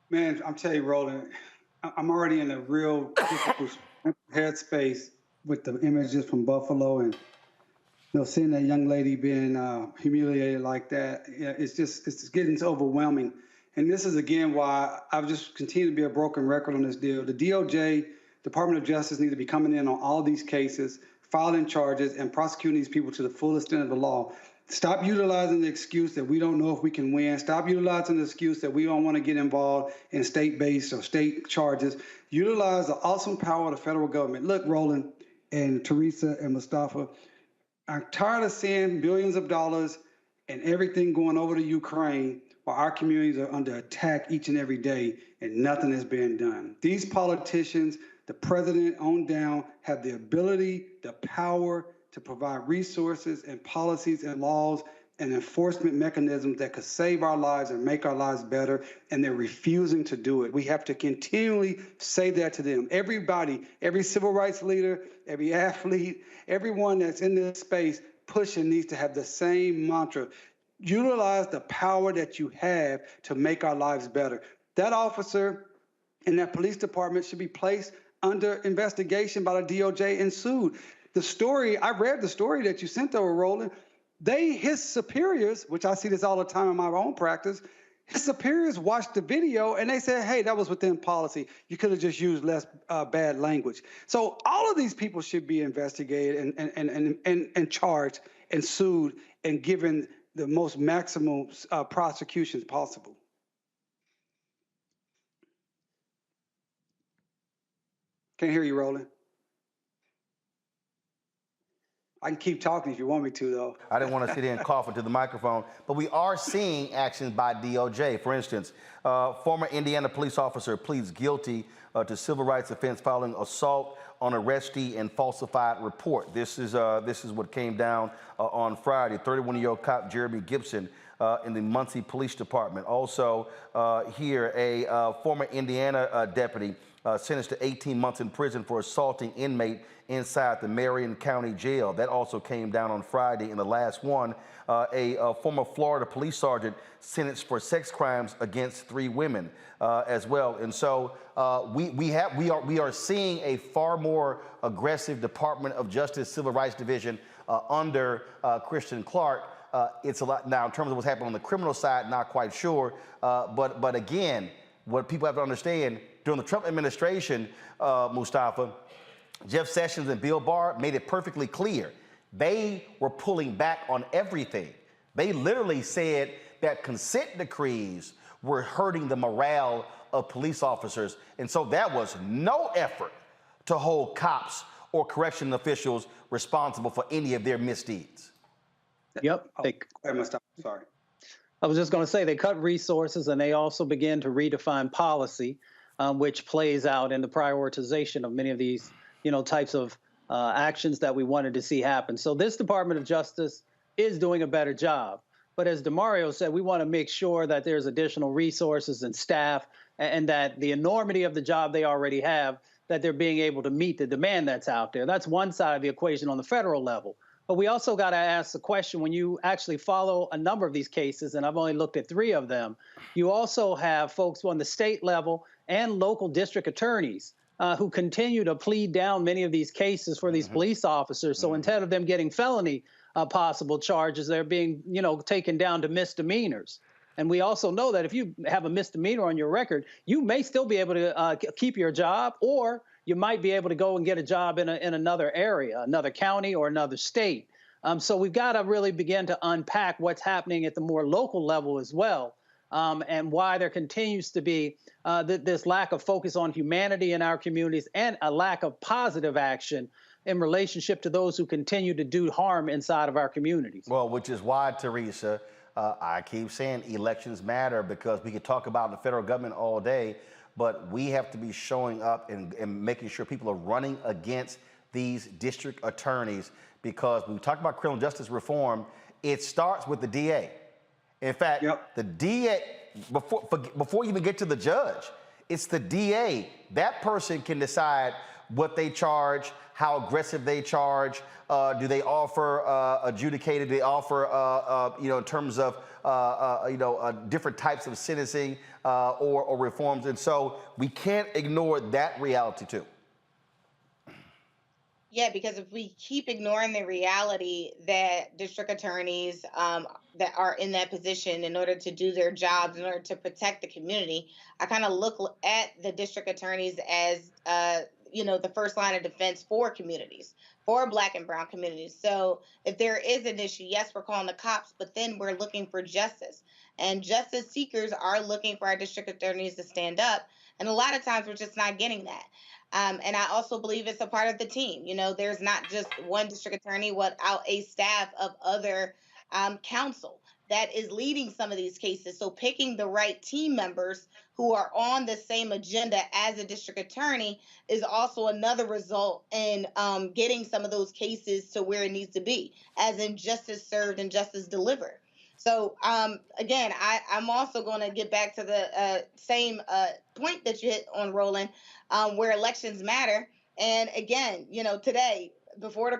Man, I'm telling you, Roland, I'm already in a real difficult headspace with the images from Buffalo and seeing that young lady being humiliated like that. Yeah, it's getting so overwhelming. And this is, again, why I've just continued to be a broken record on this deal. The DOJ, Department of Justice, need to be coming in on all these cases, filing charges, and prosecuting these people to the full extent of the law. Stop utilizing the excuse that we don't know if we can win. Stop utilizing the excuse that we don't want to get involved in state-based or state charges. Utilize the awesome power of the federal government. Look, Roland and Teresa and Mustafa, I'm tired of seeing billions of dollars and everything going over to Ukraine while our communities are under attack each and every day and nothing is being done. These politicians, the president on down, have the ability, the power to provide resources and policies and laws and enforcement mechanisms that could save our lives and make our lives better, and they're refusing to do it. We have to continually say that to them. Everybody, every civil rights leader, every athlete, everyone that's in this space pushing needs to have the same mantra. Utilize the power that you have to make our lives better. That officer in that police department should be placed under investigation by the DOJ and sued. The story, I read the story that you sent over, Roland. His superiors, which I see this all the time in my own practice, His superiors watched the video and they said, hey, that was within policy. You could have just used less bad language. So all of these people should be investigated and charged and sued and given the most maximum prosecutions possible. Can't hear you, Roland. I can keep talking if you want me to, though. I didn't want to sit here and cough into the microphone, but we are seeing actions by DOJ. For instance, former Indiana police officer pleads guilty to civil rights offense following assault on arrestee and falsified report. This is what came down on Friday. 31-year-old cop Jeremy Gibson in the Muncie Police Department. Also here, a former Indiana deputy sentenced to 18 months in prison for assaulting inmate inside the Marion County Jail. That also came down on Friday. In the last one, a former Florida police sergeant sentenced for sex crimes against 3 women as well. And so we are seeing a far more aggressive Department of Justice Civil Rights Division under Christian Clark. It's a lot now in terms of what's happening on the criminal side. Not quite sure, but again, what people have to understand during the Trump administration, Mustafa, Jeff Sessions and Bill Barr made it perfectly clear. They were pulling back on everything. They literally said that consent decrees were hurting the morale of police officers. And so there was no effort to hold cops or correction officials responsible for any of their misdeeds. Yep. Sorry. I was just going to say they cut resources and they also began to redefine policy, which plays out in the prioritization of many of these types of actions that we wanted to see happen. So this Department of Justice is doing a better job. But as DeMario said, we want to make sure that there's additional resources and staff and that the enormity of the job they already have, that they're being able to meet the demand that's out there. That's one side of the equation on the federal level. But we also got to ask the question, when you actually follow a number of these cases, and I've only looked at 3 of them, you also have folks on the state level and local district attorneys who continue to plead down many of these cases for these police officers. So instead of them getting felony possible charges, they're being, taken down to misdemeanors. And we also know that if you have a misdemeanor on your record, you may still be able to keep your job, or you might be able to go and get a job in another area, another county or another state. So we've got to really begin to unpack what's happening at the more local level as well. And why there continues to be this lack of focus on humanity in our communities and a lack of positive action in relationship to those who continue to do harm inside of our communities. Well, which is why, Teresa, I keep saying elections matter, because we could talk about the federal government all day, but we have to be showing up and making sure people are running against these district attorneys, because when we talk about criminal justice reform, it starts with the DA. In fact, the DA, before you even get to the judge, it's the DA. That person can decide what they charge, how aggressive they charge. Do they offer adjudicated? Do they offer, in terms of, different types of sentencing or reforms? And so we can't ignore that reality too. Yeah, because if we keep ignoring the reality that district attorneys that are in that position in order to do their jobs, in order to protect the community, I kind of look at the district attorneys as, the first line of defense for communities, for Black and brown communities. So if there is an issue, yes, we're calling the cops, but then we're looking for justice. And justice seekers are looking for our district attorneys to stand up. And a lot of times we're just not getting that. And I also believe it's a part of the team. There's not just one district attorney without a staff of other counsel that is leading some of these cases. So picking the right team members who are on the same agenda as a district attorney is also another result in getting some of those cases to where it needs to be, as in justice served and justice delivered. So again, I'm also going to get back to the same point that you hit on, Roland, where elections matter. And again, today, before the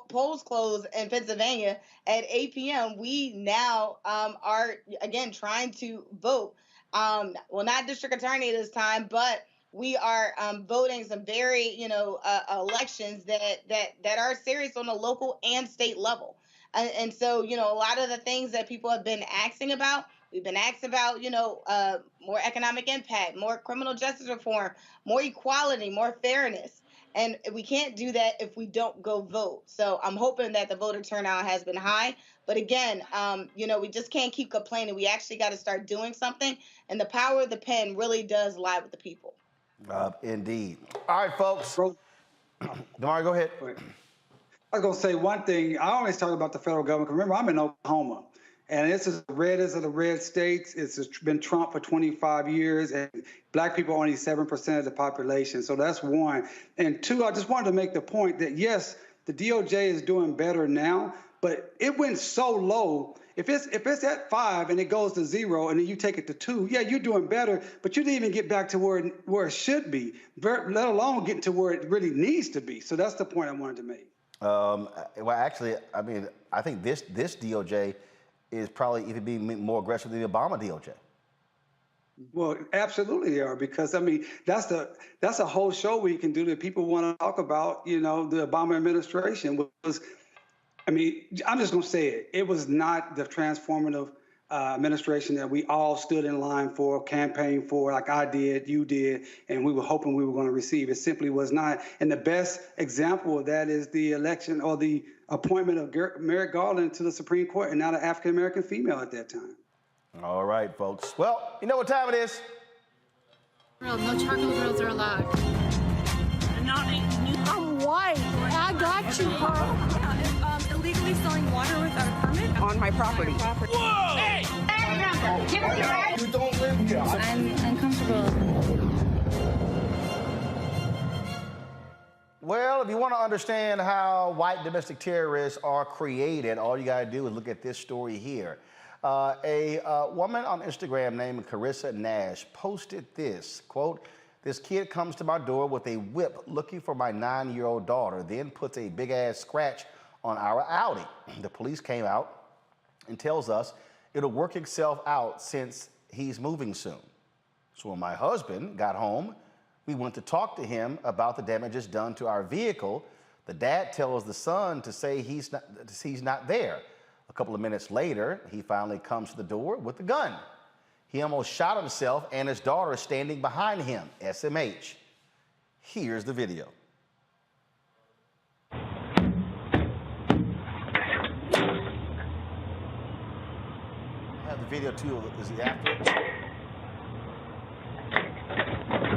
polls close in Pennsylvania at 8 p.m., we now are, again, trying to vote. Well, not district attorney this time, but we are voting some very, elections that are serious on the local and state level. And so, a lot of the things that people have been asking about, We've been asked about, more economic impact, more criminal justice reform, more equality, more fairness. And we can't do that if we don't go vote. So I'm hoping that the voter turnout has been high. But again, we just can't keep complaining. We actually got to start doing something. And the power of the pen really does lie with the people. Indeed. All right, folks. Damari, go ahead. I was going to say one thing. I always talk about the federal government. Remember, I'm in Oklahoma, and it's as red as of the red states. It's been Trump for 25 years, and black people are only 7% of the population. So that's one. And two, I just wanted to make the point that, yes, the DOJ is doing better now, but it went so low. If it's at 5 and it goes to 0 and then you take it to 2, yeah, you're doing better, but you didn't even get back to where it should be, let alone getting to where it really needs to be. So that's the point I wanted to make. Well, actually, I mean, I think this DOJ is probably even being more aggressive than the Obama DOJ. Well, absolutely they are, because I mean that's a whole show we can do that people want to talk about. The Obama administration was. I mean, I'm just going to say it. It was not the transformative administration that we all stood in line for, campaigned for, like I did, you did, and we were hoping we were going to receive. It simply was not. And the best example of that is the election or the appointment of Merrick Garland to the Supreme Court, and not an African-American female at that time. All right, folks. Well, you know what time it is. No charcoal grills are allowed. I'm white. I got you, Carl. Illegally selling water without a permit on my property. Whoa! Hey! You don't live here. I'm uncomfortable. Well, if you want to understand how white domestic terrorists are created, all you got to do is look at this story here. A woman on Instagram named Carissa Nash posted this, quote, "This kid comes to my door with a whip looking for my 9-year-old daughter, then puts a big-ass scratch on our Audi. The police came out and tells us it'll work itself out since he's moving soon. So when my husband got home, we went to talk to him about the damages done to our vehicle. The dad tells the son to say he's not there. A couple of minutes later, he finally comes to the door with a gun. He almost shot himself and his daughter standing behind him, SMH. Here's the video. The video too is after.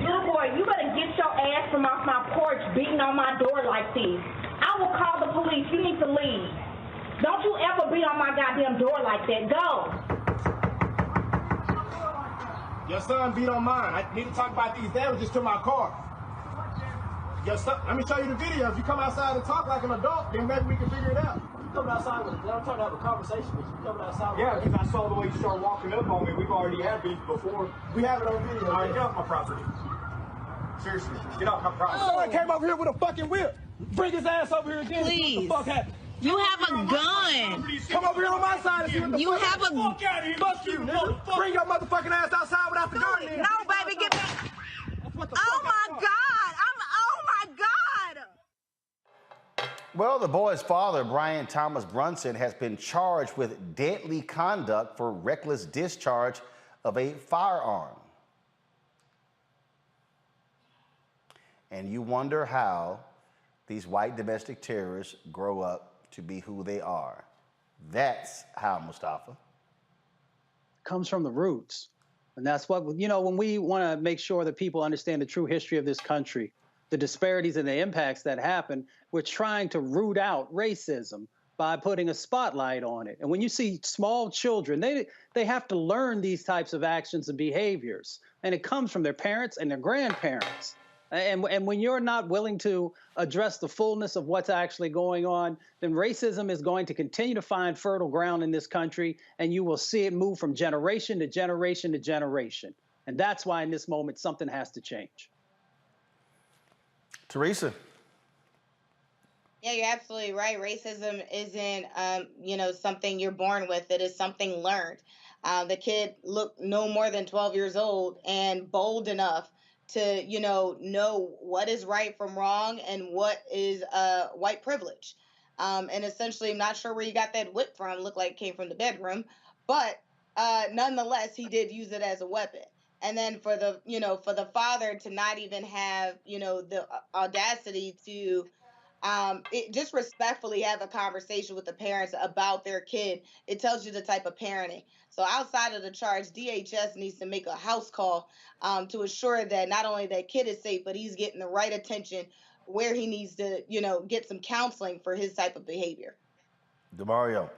Little boy, you better get your ass from off my porch beating on my door like this. I will call the police. You need to leave. Don't you ever beat on my goddamn door like that. Go. Your son beat on mine. I need to talk about these damages to my car. Your son, let me show you the video. If you come outside and talk like an adult, then maybe we can figure it out. Coming outside with, I'm trying to have a conversation with you. Coming outside with. Yeah, because I saw the way you started walking up on me. We've already had beef before. We have it on video. All right, get off my property. Seriously, get off my property. Someone came over here with a fucking whip. Bring his ass over here again. Please. What the fuck happened? You have a gun. Come over here on my side and see what the You fuck have a. Fuck out of here. Fuck you, nigga. Bring your motherfucking ass outside without the gun in. No, baby, get back. Oh my God. Oh my God. Well, the boy's father, Brian Thomas Brunson, has been charged with deadly conduct for reckless discharge of a firearm. And you wonder how these white domestic terrorists grow up to be who they are. That's how, Mustafa. Comes from the roots. And that's what, when we want to make sure that people understand the true history of this country, the disparities and the impacts that happen, we're trying to root out racism by putting a spotlight on it. And when you see small children, they have to learn these types of actions and behaviors. And it comes from their parents and their grandparents. And when you're not willing to address the fullness of what's actually going on, then racism is going to continue to find fertile ground in this country, and you will see it move from generation to generation to generation. And that's why in this moment, something has to change. Teresa. Yeah, you're absolutely right. Racism isn't, something you're born with. It is something learned. The kid looked no more than 12 years old and bold enough to, know what is right from wrong and what is white privilege. And essentially, I'm not sure where you got that whip from. Looked like it came from the bedroom. But nonetheless, he did use it as a weapon. And then for the father to not even have, the audacity to just respectfully have a conversation with the parents about their kid, it tells you the type of parenting. So outside of the charge, DHS needs to make a house call to assure that not only that kid is safe, but he's getting the right attention where he needs to, get some counseling for his type of behavior. DeMario.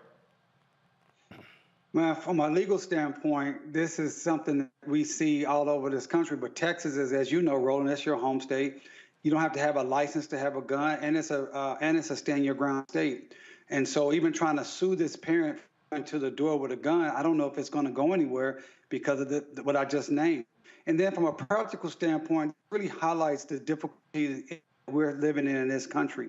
Well, from a legal standpoint, this is something that we see all over this country. But Texas is, as you know, Roland, that's your home state. You don't have to have a license to have a gun, and it's a stand your ground state. And so, even trying to sue this parent into the door with a gun, I don't know if it's going to go anywhere because of what I just named. And then, from a practical standpoint, it really highlights the difficulty we're living in this country.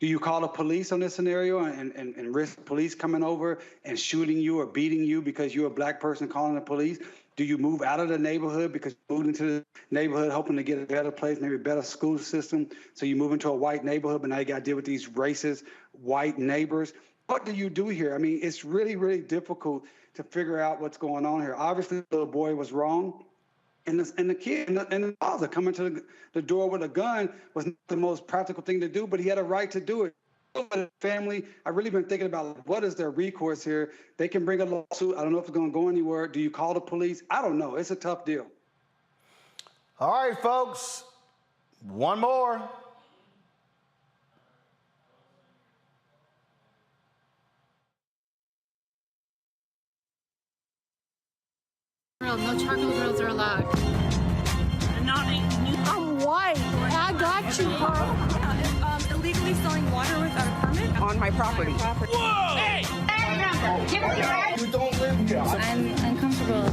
Do you call the police on this scenario and risk police coming over and shooting you or beating you because you're a black person calling the police? Do you move out of the neighborhood because you moved into the neighborhood hoping to get a better place, maybe a better school system? So you move into a white neighborhood, but now you got to deal with these racist white neighbors. What do you do here? I mean, it's really, really difficult to figure out what's going on here. Obviously, the little boy was wrong. And the kid and the father coming to the door with a gun was not the most practical thing to do, but he had a right to do it. Family, I've really been thinking about what is their recourse here. They can bring a lawsuit. I don't know if it's going to go anywhere. Do you call the police? I don't know. It's a tough deal. All right, folks. One more. No charcoal grills are allowed. I'm white. I got you, bro. Illegally selling water without a permit On my property. Whoa! Hey! Give us your right. You don't live here. I'm uncomfortable.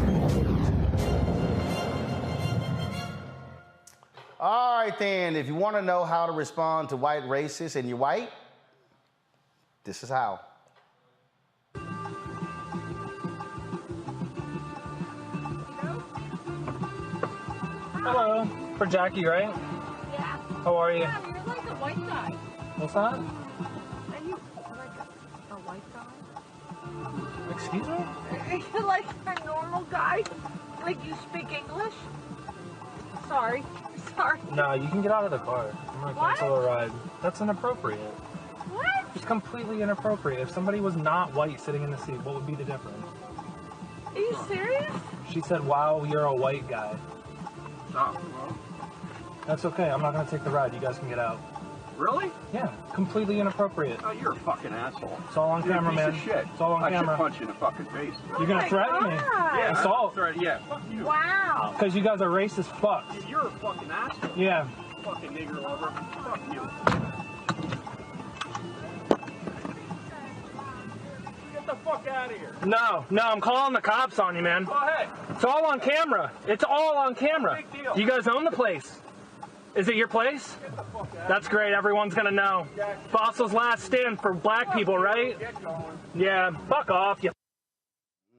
All right, then. If you want to know how to respond to white racists and you're white, this is how. Hello, for Jackie, right? Yeah. How are you? Yeah, you're like a white guy. What's that? Are you like a white guy? Excuse me? You're like a normal guy. Like you speak English. Sorry. Sorry. No, you can get out of the car. I'm gonna cancel a ride. That's inappropriate. What? It's completely inappropriate. If somebody was not white sitting in the seat, what would be the difference? Are you serious? She said, wow, you're a white guy. Oh, well. That's okay. I'm not gonna take the ride. You guys can get out. Really? Yeah, completely inappropriate. Oh, you're a fucking asshole. It's all on You're camera, a piece man. of shit. It's all on I camera. should punch you in the fucking face. You're gonna threaten me? Yeah, Assault? yeah, fuck you. Wow. Because you guys are racist fucks. You're a fucking asshole. Yeah. Fucking nigger lover. Fuck you. Get the fuck out of here. No, I'm calling the cops on you, man. Go ahead. It's all on camera. It's all on camera. Big deal. You guys own the place. Is it your place? Get the fuck out. That's great. Everyone's gonna know. Fossil's last stand for black people, right? Get going. Yeah. Fuck off, you.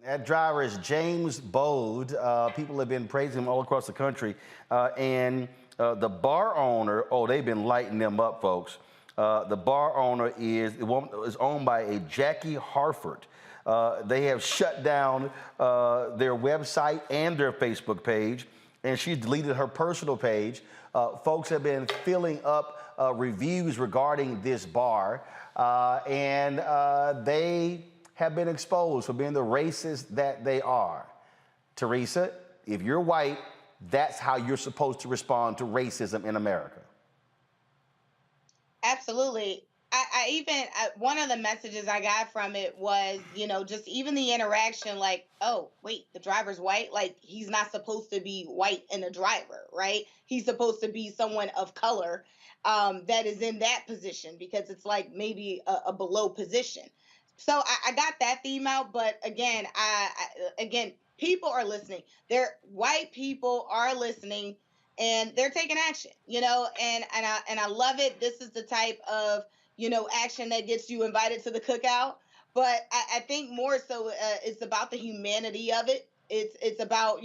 That driver is James Bode. People have been praising him all across the country. And the bar owner, they've been lighting them up, folks. The bar owner is owned by a Jackie Harford. They have shut down their website and their Facebook page, and she's deleted her personal page. Folks have been filling up reviews regarding this bar, and they have been exposed for being the racists that they are. Teresa, if you're white, that's how you're supposed to respond to racism in America. Absolutely. One of the messages I got from it was, just even the interaction, like, oh, wait, the driver's white. Like, he's not supposed to be white and a driver, right? He's supposed to be someone of color that is in that position, because it's like maybe a below position. So I got that theme out. But again, again, people are listening. White people are listening, and they're taking action, and I love it. This is the type of action that gets you invited to the cookout. But I think more so it's about the humanity of it. It's about,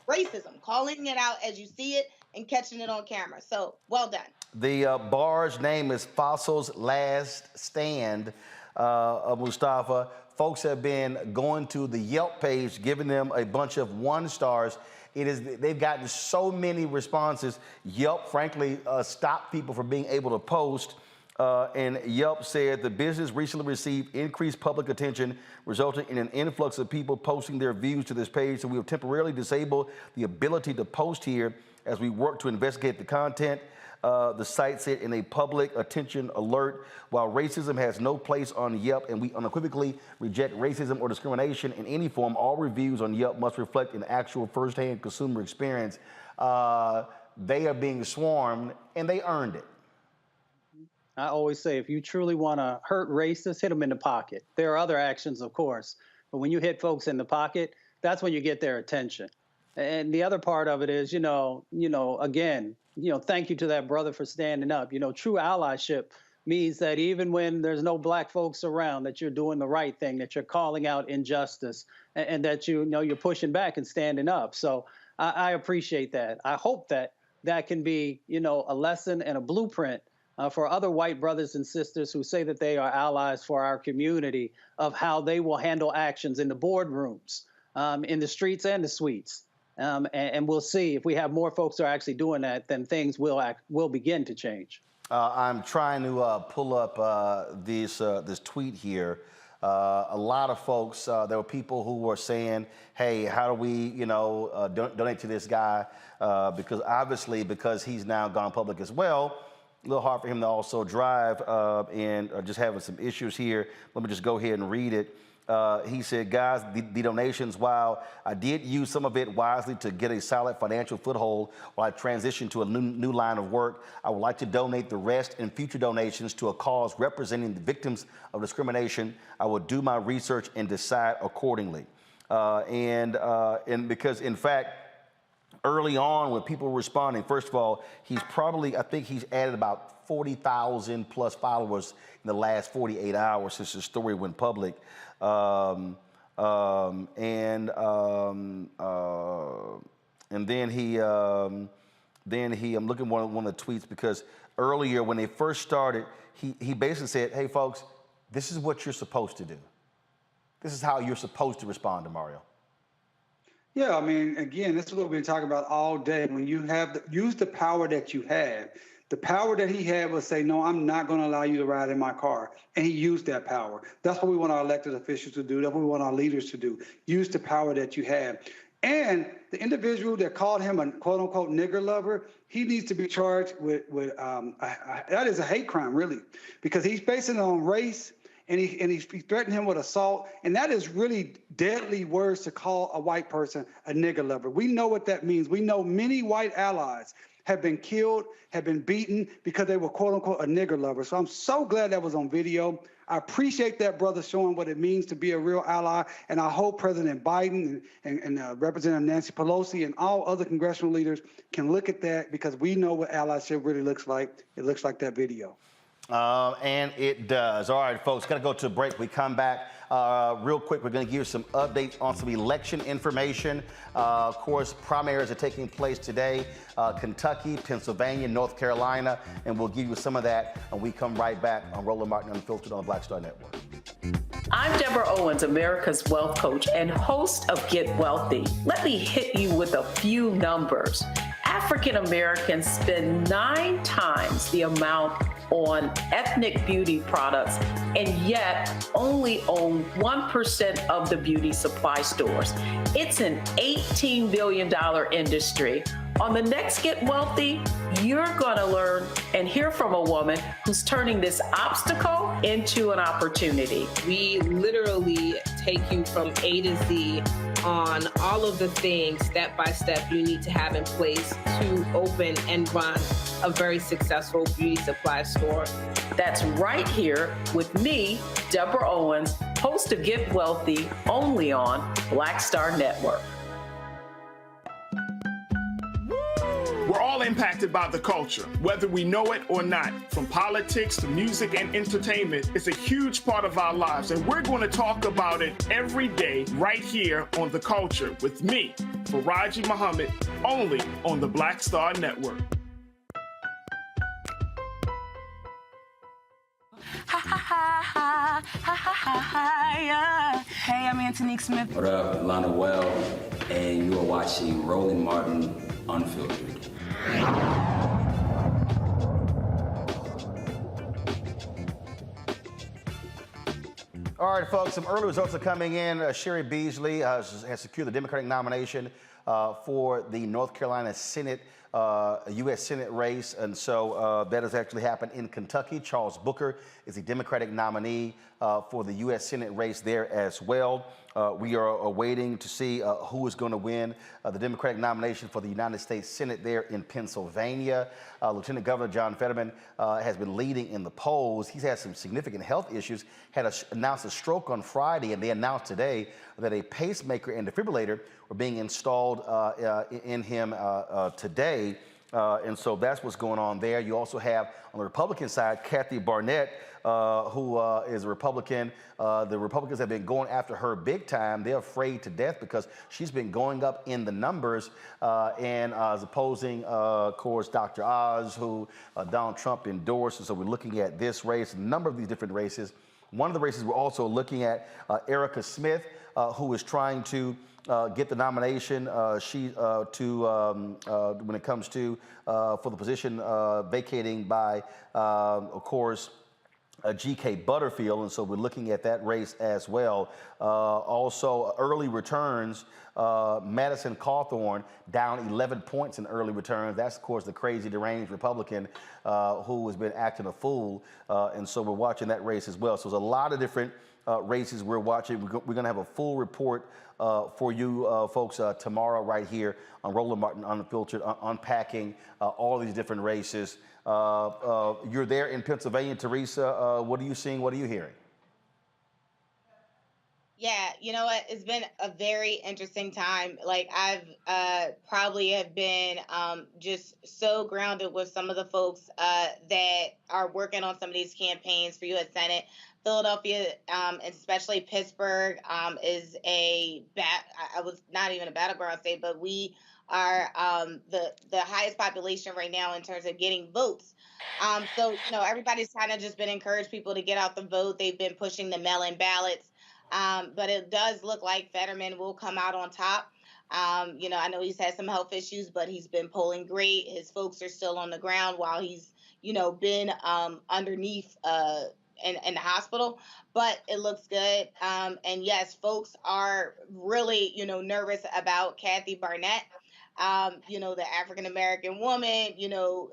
racism, calling it out as you see it and catching it on camera. So well done. The bar's name is Fossil's Last Stand, Mustafa. folks have been going to the Yelp page, giving them a bunch of 1 stars. They've gotten so many responses. Yelp, frankly, stopped people from being able to post. And Yelp said the business recently received increased public attention, resulting in an influx of people posting their views to this page. So we have temporarily disabled the ability to post here as we work to investigate the content. The site said in a public attention alert, while racism has no place on Yelp and we unequivocally reject racism or discrimination in any form, all reviews on Yelp must reflect an actual firsthand consumer experience. They are being swarmed and they earned it. I always say, if you truly want to hurt racists, hit them in the pocket. There are other actions, of course, but when you hit folks in the pocket, that's when you get their attention. And the other part of it is, again, thank you to that brother for standing up. True allyship means that even when there's no black folks around, that you're doing the right thing, that you're calling out injustice, and that you're pushing back and standing up. So I appreciate that. I hope that can be, a lesson and a blueprint for other white brothers and sisters who say that they are allies for our community, of how they will handle actions in the boardrooms, in the streets and the suites. And we'll see if we have more folks who are actually doing that, then things will begin to change. I'm trying to pull up this tweet here. A lot of folks, there were people who were saying, hey, how do we, donate to this guy? Because he's now gone public as well. A little hard for him to also drive and just having some issues here. Let me just go ahead and read it. He said, guys, the donations, while I did use some of it wisely to get a solid financial foothold while I transition to a new line of work, I would like to donate the rest in future donations to a cause representing the victims of discrimination. I will do my research and decide accordingly. And because, in fact, early on when people were responding, first of all, I think he's added about 40,000 plus followers in the last 48 hours since the story went public. And then I'm looking at one of the tweets, because earlier when they first started, he basically said, hey folks, this is what you're supposed to do. This is how you're supposed to respond to Mario. Yeah, I mean, again, this is what we've been talking about all day. When you use the power that you have. The power that he had was say, no, I'm not going to allow you to ride in my car. And he used that power. That's what we want our elected officials to do. That's what we want our leaders to do. Use the power that you have. And the individual that called him a quote unquote nigger lover, he needs to be charged with that is a hate crime, really, because he's basing it on race. And he threatened him with assault. And that is really deadly words to call a white person a nigger lover. We know what that means. We know many white allies have been killed, have been beaten because they were, quote unquote, a nigger lover. So I'm so glad that was on video. I appreciate that brother showing what it means to be a real ally. And I hope President Biden and Representative Nancy Pelosi and all other congressional leaders can look at that, because we know what allyship really looks like. It looks like that video. And it does. All right, folks, got to go to a break. We come back real quick. We're going to give you some updates on some election information. Of course, primaries are taking place today. Kentucky, Pennsylvania, North Carolina, and we'll give you some of that when we come right back on Roland Martin Unfiltered on the Black Star Network. I'm Deborah Owens, America's wealth coach and host of Get Wealthy. Let me hit you with a few numbers. African Americans spend 9 times the amount on ethnic beauty products, and yet only own 1% of the beauty supply stores. It's an $18 billion industry. On the next Get Wealthy, you're going to learn and hear from a woman who's turning this obstacle into an opportunity. We literally take you from A to Z on all of the things step by step you need to have in place to open and run a very successful beauty supply store. That's right here with me, Deborah Owens, host of Get Wealthy, only on Black Star Network. We're all impacted by the culture, whether we know it or not. From politics to music and entertainment, it's a huge part of our lives, and we're going to talk about it every day right here on The Culture with me, Faraji Muhammad, only on the Black Star Network. Ha ha ha ha. Hey, I'm Antonique Smith. What up, Lana Well, and you are watching Roland Martin Unfiltered. All right, folks, some early results are coming in. Sherry Beasley has secured the Democratic nomination for the North Carolina Senate, U.S. Senate race. And so that has actually happened in Kentucky. Charles Booker is the Democratic nominee for the U.S. Senate race there as well. We are waiting to see who is going to win the Democratic nomination for the United States Senate there in Pennsylvania. Lieutenant Governor John Fetterman has been leading in the polls. He's had some significant health issues, announced a stroke on Friday, and they announced today that a pacemaker and defibrillator were being installed in him today. And so that's what's going on there. You also have, on the Republican side, Kathy Barnett, who is a Republican. The Republicans have been going after her big time. They're afraid to death because she's been going up in the numbers and is opposing, of course, Dr. Oz, who Donald Trump endorsed. And so we're looking at this race, a number of these different races. One of the races we're also looking at, Erica Smith, who is trying to get the nomination when it comes to for the position vacating by, of course, G.K. Butterfield, and so we're looking at that race as well. Also, early returns, Madison Cawthorn down 11 points in early returns. That's, of course, the crazy, deranged Republican who has been acting a fool, and so we're watching that race as well. So there's a lot of different races we're watching. We're going to have a full report for you folks tomorrow right here on Roland Martin Unfiltered, unpacking all these different races. You're there in Pennsylvania, Teresa. What are you seeing? What are you hearing? Yeah, you know what? It's been a very interesting time. Like I've probably have been just so grounded with some of the folks that are working on some of these campaigns for U.S. Senate. Philadelphia, especially Pittsburgh, is I was not even a battleground state, but we are the highest population right now in terms of getting votes. So, you know, everybody's kind of just been encouraged people to get out the vote. They've been pushing the mail-in ballots. But it does look like Fetterman will come out on top. You know, I know he's had some health issues, but he's been polling great. His folks are still on the ground while he's, you know, been underneath in the hospital, but it looks good. And yes, folks are really, you know, nervous about Kathy Barnett. You know, the African-American woman, you know,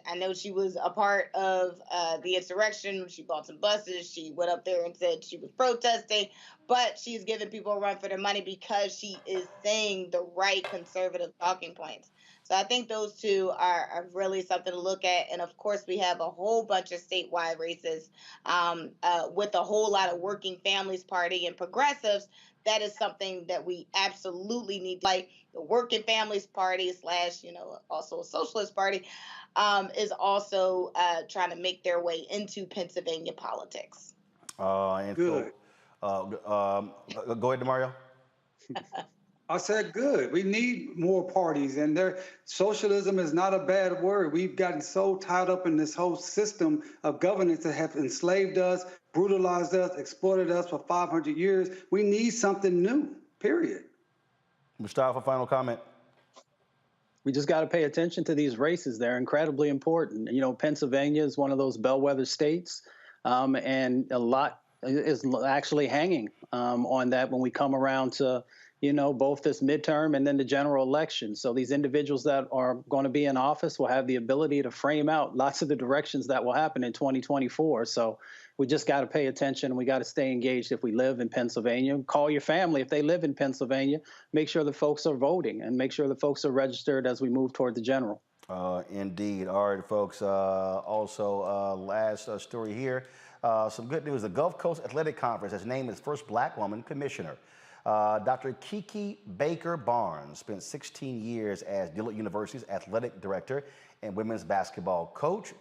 I know she was a part of the insurrection. She bought some buses. She went up there and said she was protesting, but she's giving people a run for their money because she is saying the right conservative talking points. So I think those two are really something to look at. And of course, we have a whole bunch of statewide races with a whole lot of Working Families Party and progressives. That is something that we absolutely need. Like the Working Families Party / you know, also a Socialist Party is also trying to make their way into Pennsylvania politics. And good. So, go ahead, Mario. I said good. We need more parties, and socialism is not a bad word. We've gotten so tied up in this whole system of governance that have enslaved us, brutalized us, exploited us for 500 years. We need something new, period. Mustafa, final comment. We just got to pay attention to these races. They're incredibly important. You know, Pennsylvania is one of those bellwether states, and a lot is actually hanging on that when we come around to, you know, both this midterm and then the general election. So these individuals that are going to be in office will have the ability to frame out lots of the directions that will happen in 2024. So we just got to pay attention. We got to stay engaged if we live in Pennsylvania. Call your family if they live in Pennsylvania. Make sure the folks are voting and make sure the folks are registered as we move toward the general. Indeed. All right, folks. Also, last story here. Some good news. The Gulf Coast Athletic Conference has named its first black woman commissioner. Dr. Kiki Baker Barnes spent 16 years as Dillard University's athletic director and women's basketball coach.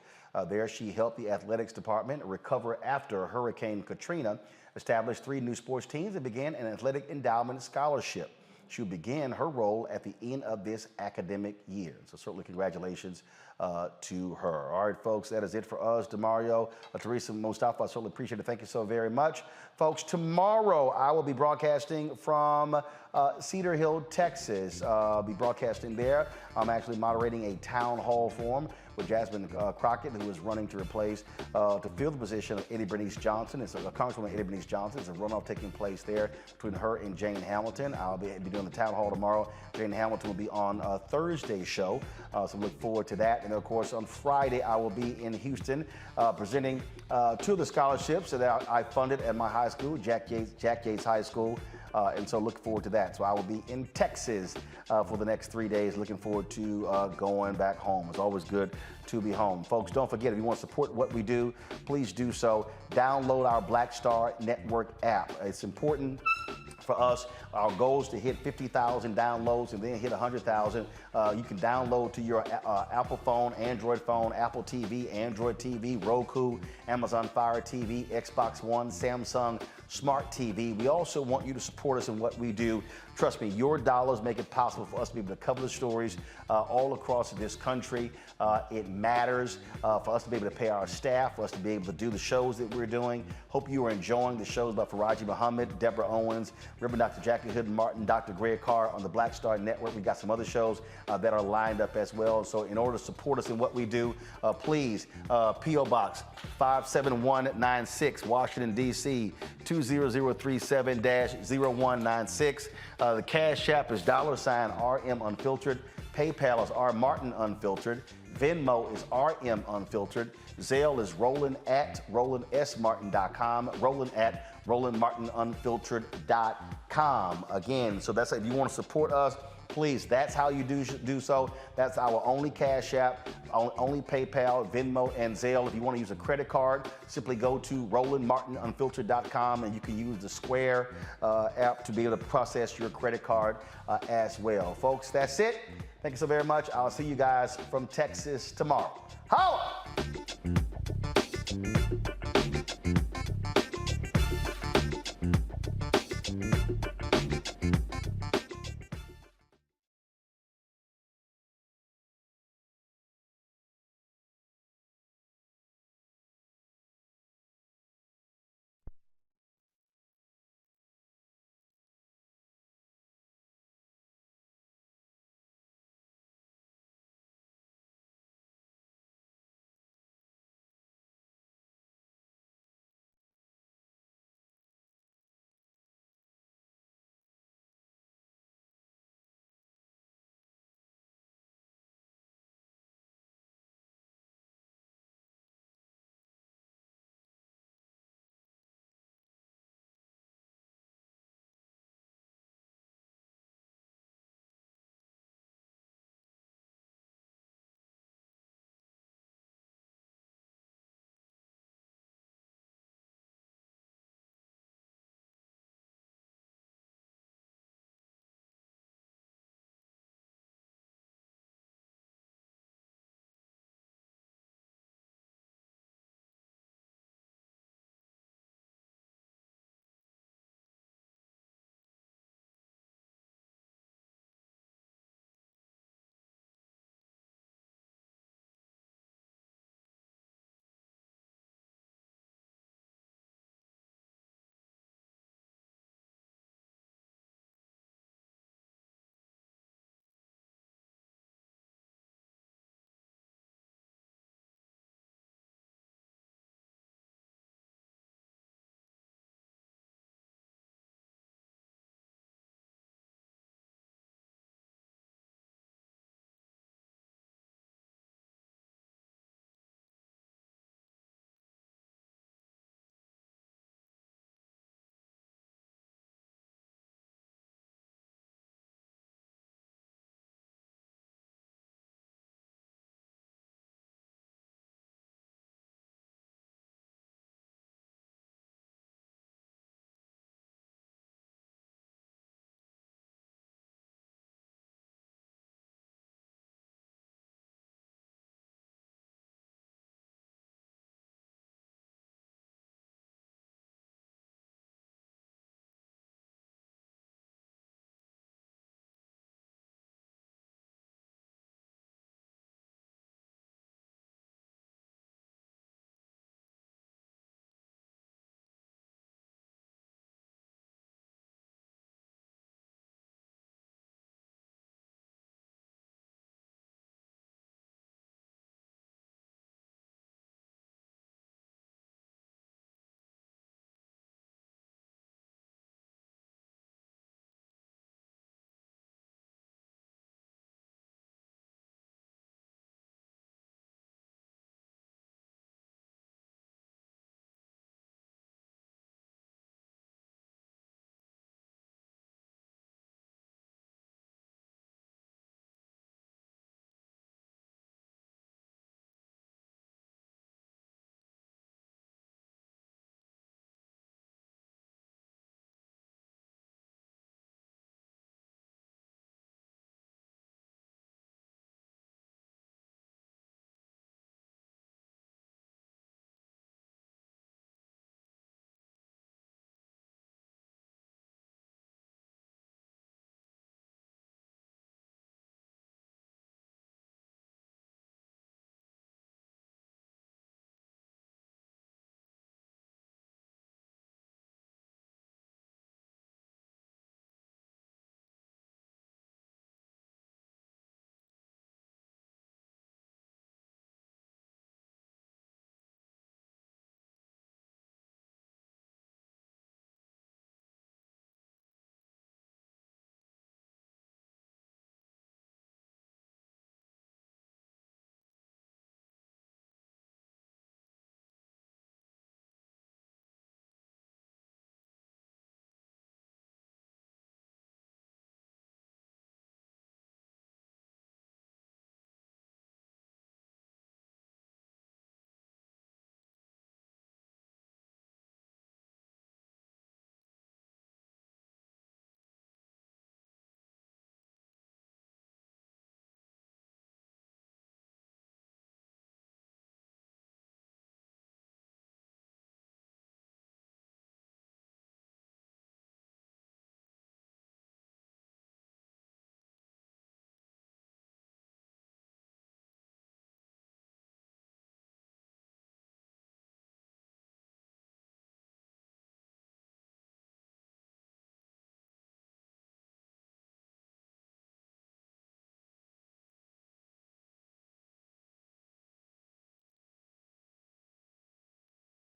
There, she helped the athletics department recover after Hurricane Katrina, established 3 new sports teams, and began an athletic endowment scholarship. She'll begin her role at the end of this academic year. So certainly congratulations to her. All right, folks, that is it for us. Demario, Teresa, Mustafa, I certainly appreciate it. Thank you so very much. Folks, tomorrow I will be broadcasting from Cedar Hill, Texas. I'll be broadcasting there. I'm actually moderating a town hall forum with Jasmine Crockett, who is running to replace, to fill the position of Eddie Bernice Johnson. It's Congresswoman Eddie Bernice Johnson. It's a runoff taking place there between her and Jane Hamilton. I'll be doing the town hall tomorrow. Jane Hamilton will be on Thursday's show, so look forward to that. And of course, on Friday, I will be in Houston presenting two of the scholarships that I funded at my high school, Jack Yates High School. And so look forward to that. So I will be in Texas for the next 3 days. Looking forward to going back home. It's always good to be home. Folks, don't forget, if you want to support what we do, please do so. Download our Black Star Network app. It's important for us. Our goal is to hit 50,000 downloads and then hit 100,000. You can download to your Apple phone, Android phone, Apple TV, Android TV, Roku, Amazon Fire TV, Xbox One, Samsung Smart TV. We also want you to support us in what we do. Trust me, your dollars make it possible for us to be able to cover the stories all across this country. It matters for us to be able to pay our staff, for us to be able to do the shows that we're doing. Hope you are enjoying the shows by Faraji Muhammad, Deborah Owens, Reverend Dr. Jackie Hood Martin, Dr. Greg Carr on the Black Star Network. We got some other shows that are lined up as well. So in order to support us in what we do, please, P.O. Box 57196, Washington, D.C., 20037-0196. The Cash App is $RM Unfiltered. PayPal is R Martin Unfiltered. Venmo is RM Unfiltered. Zelle is Roland at RolandSMartin.com. Roland at RolandMartinUnfiltered.com. Again, so that's if you want to support us, please, that's how you do so. That's our only Cash App, only PayPal, Venmo, and Zelle. If you want to use a credit card, simply go to RolandMartinUnfiltered.com and you can use the Square app to be able to process your credit card as well. Folks, that's it. Thank you so very much. I'll see you guys from Texas tomorrow. Holla!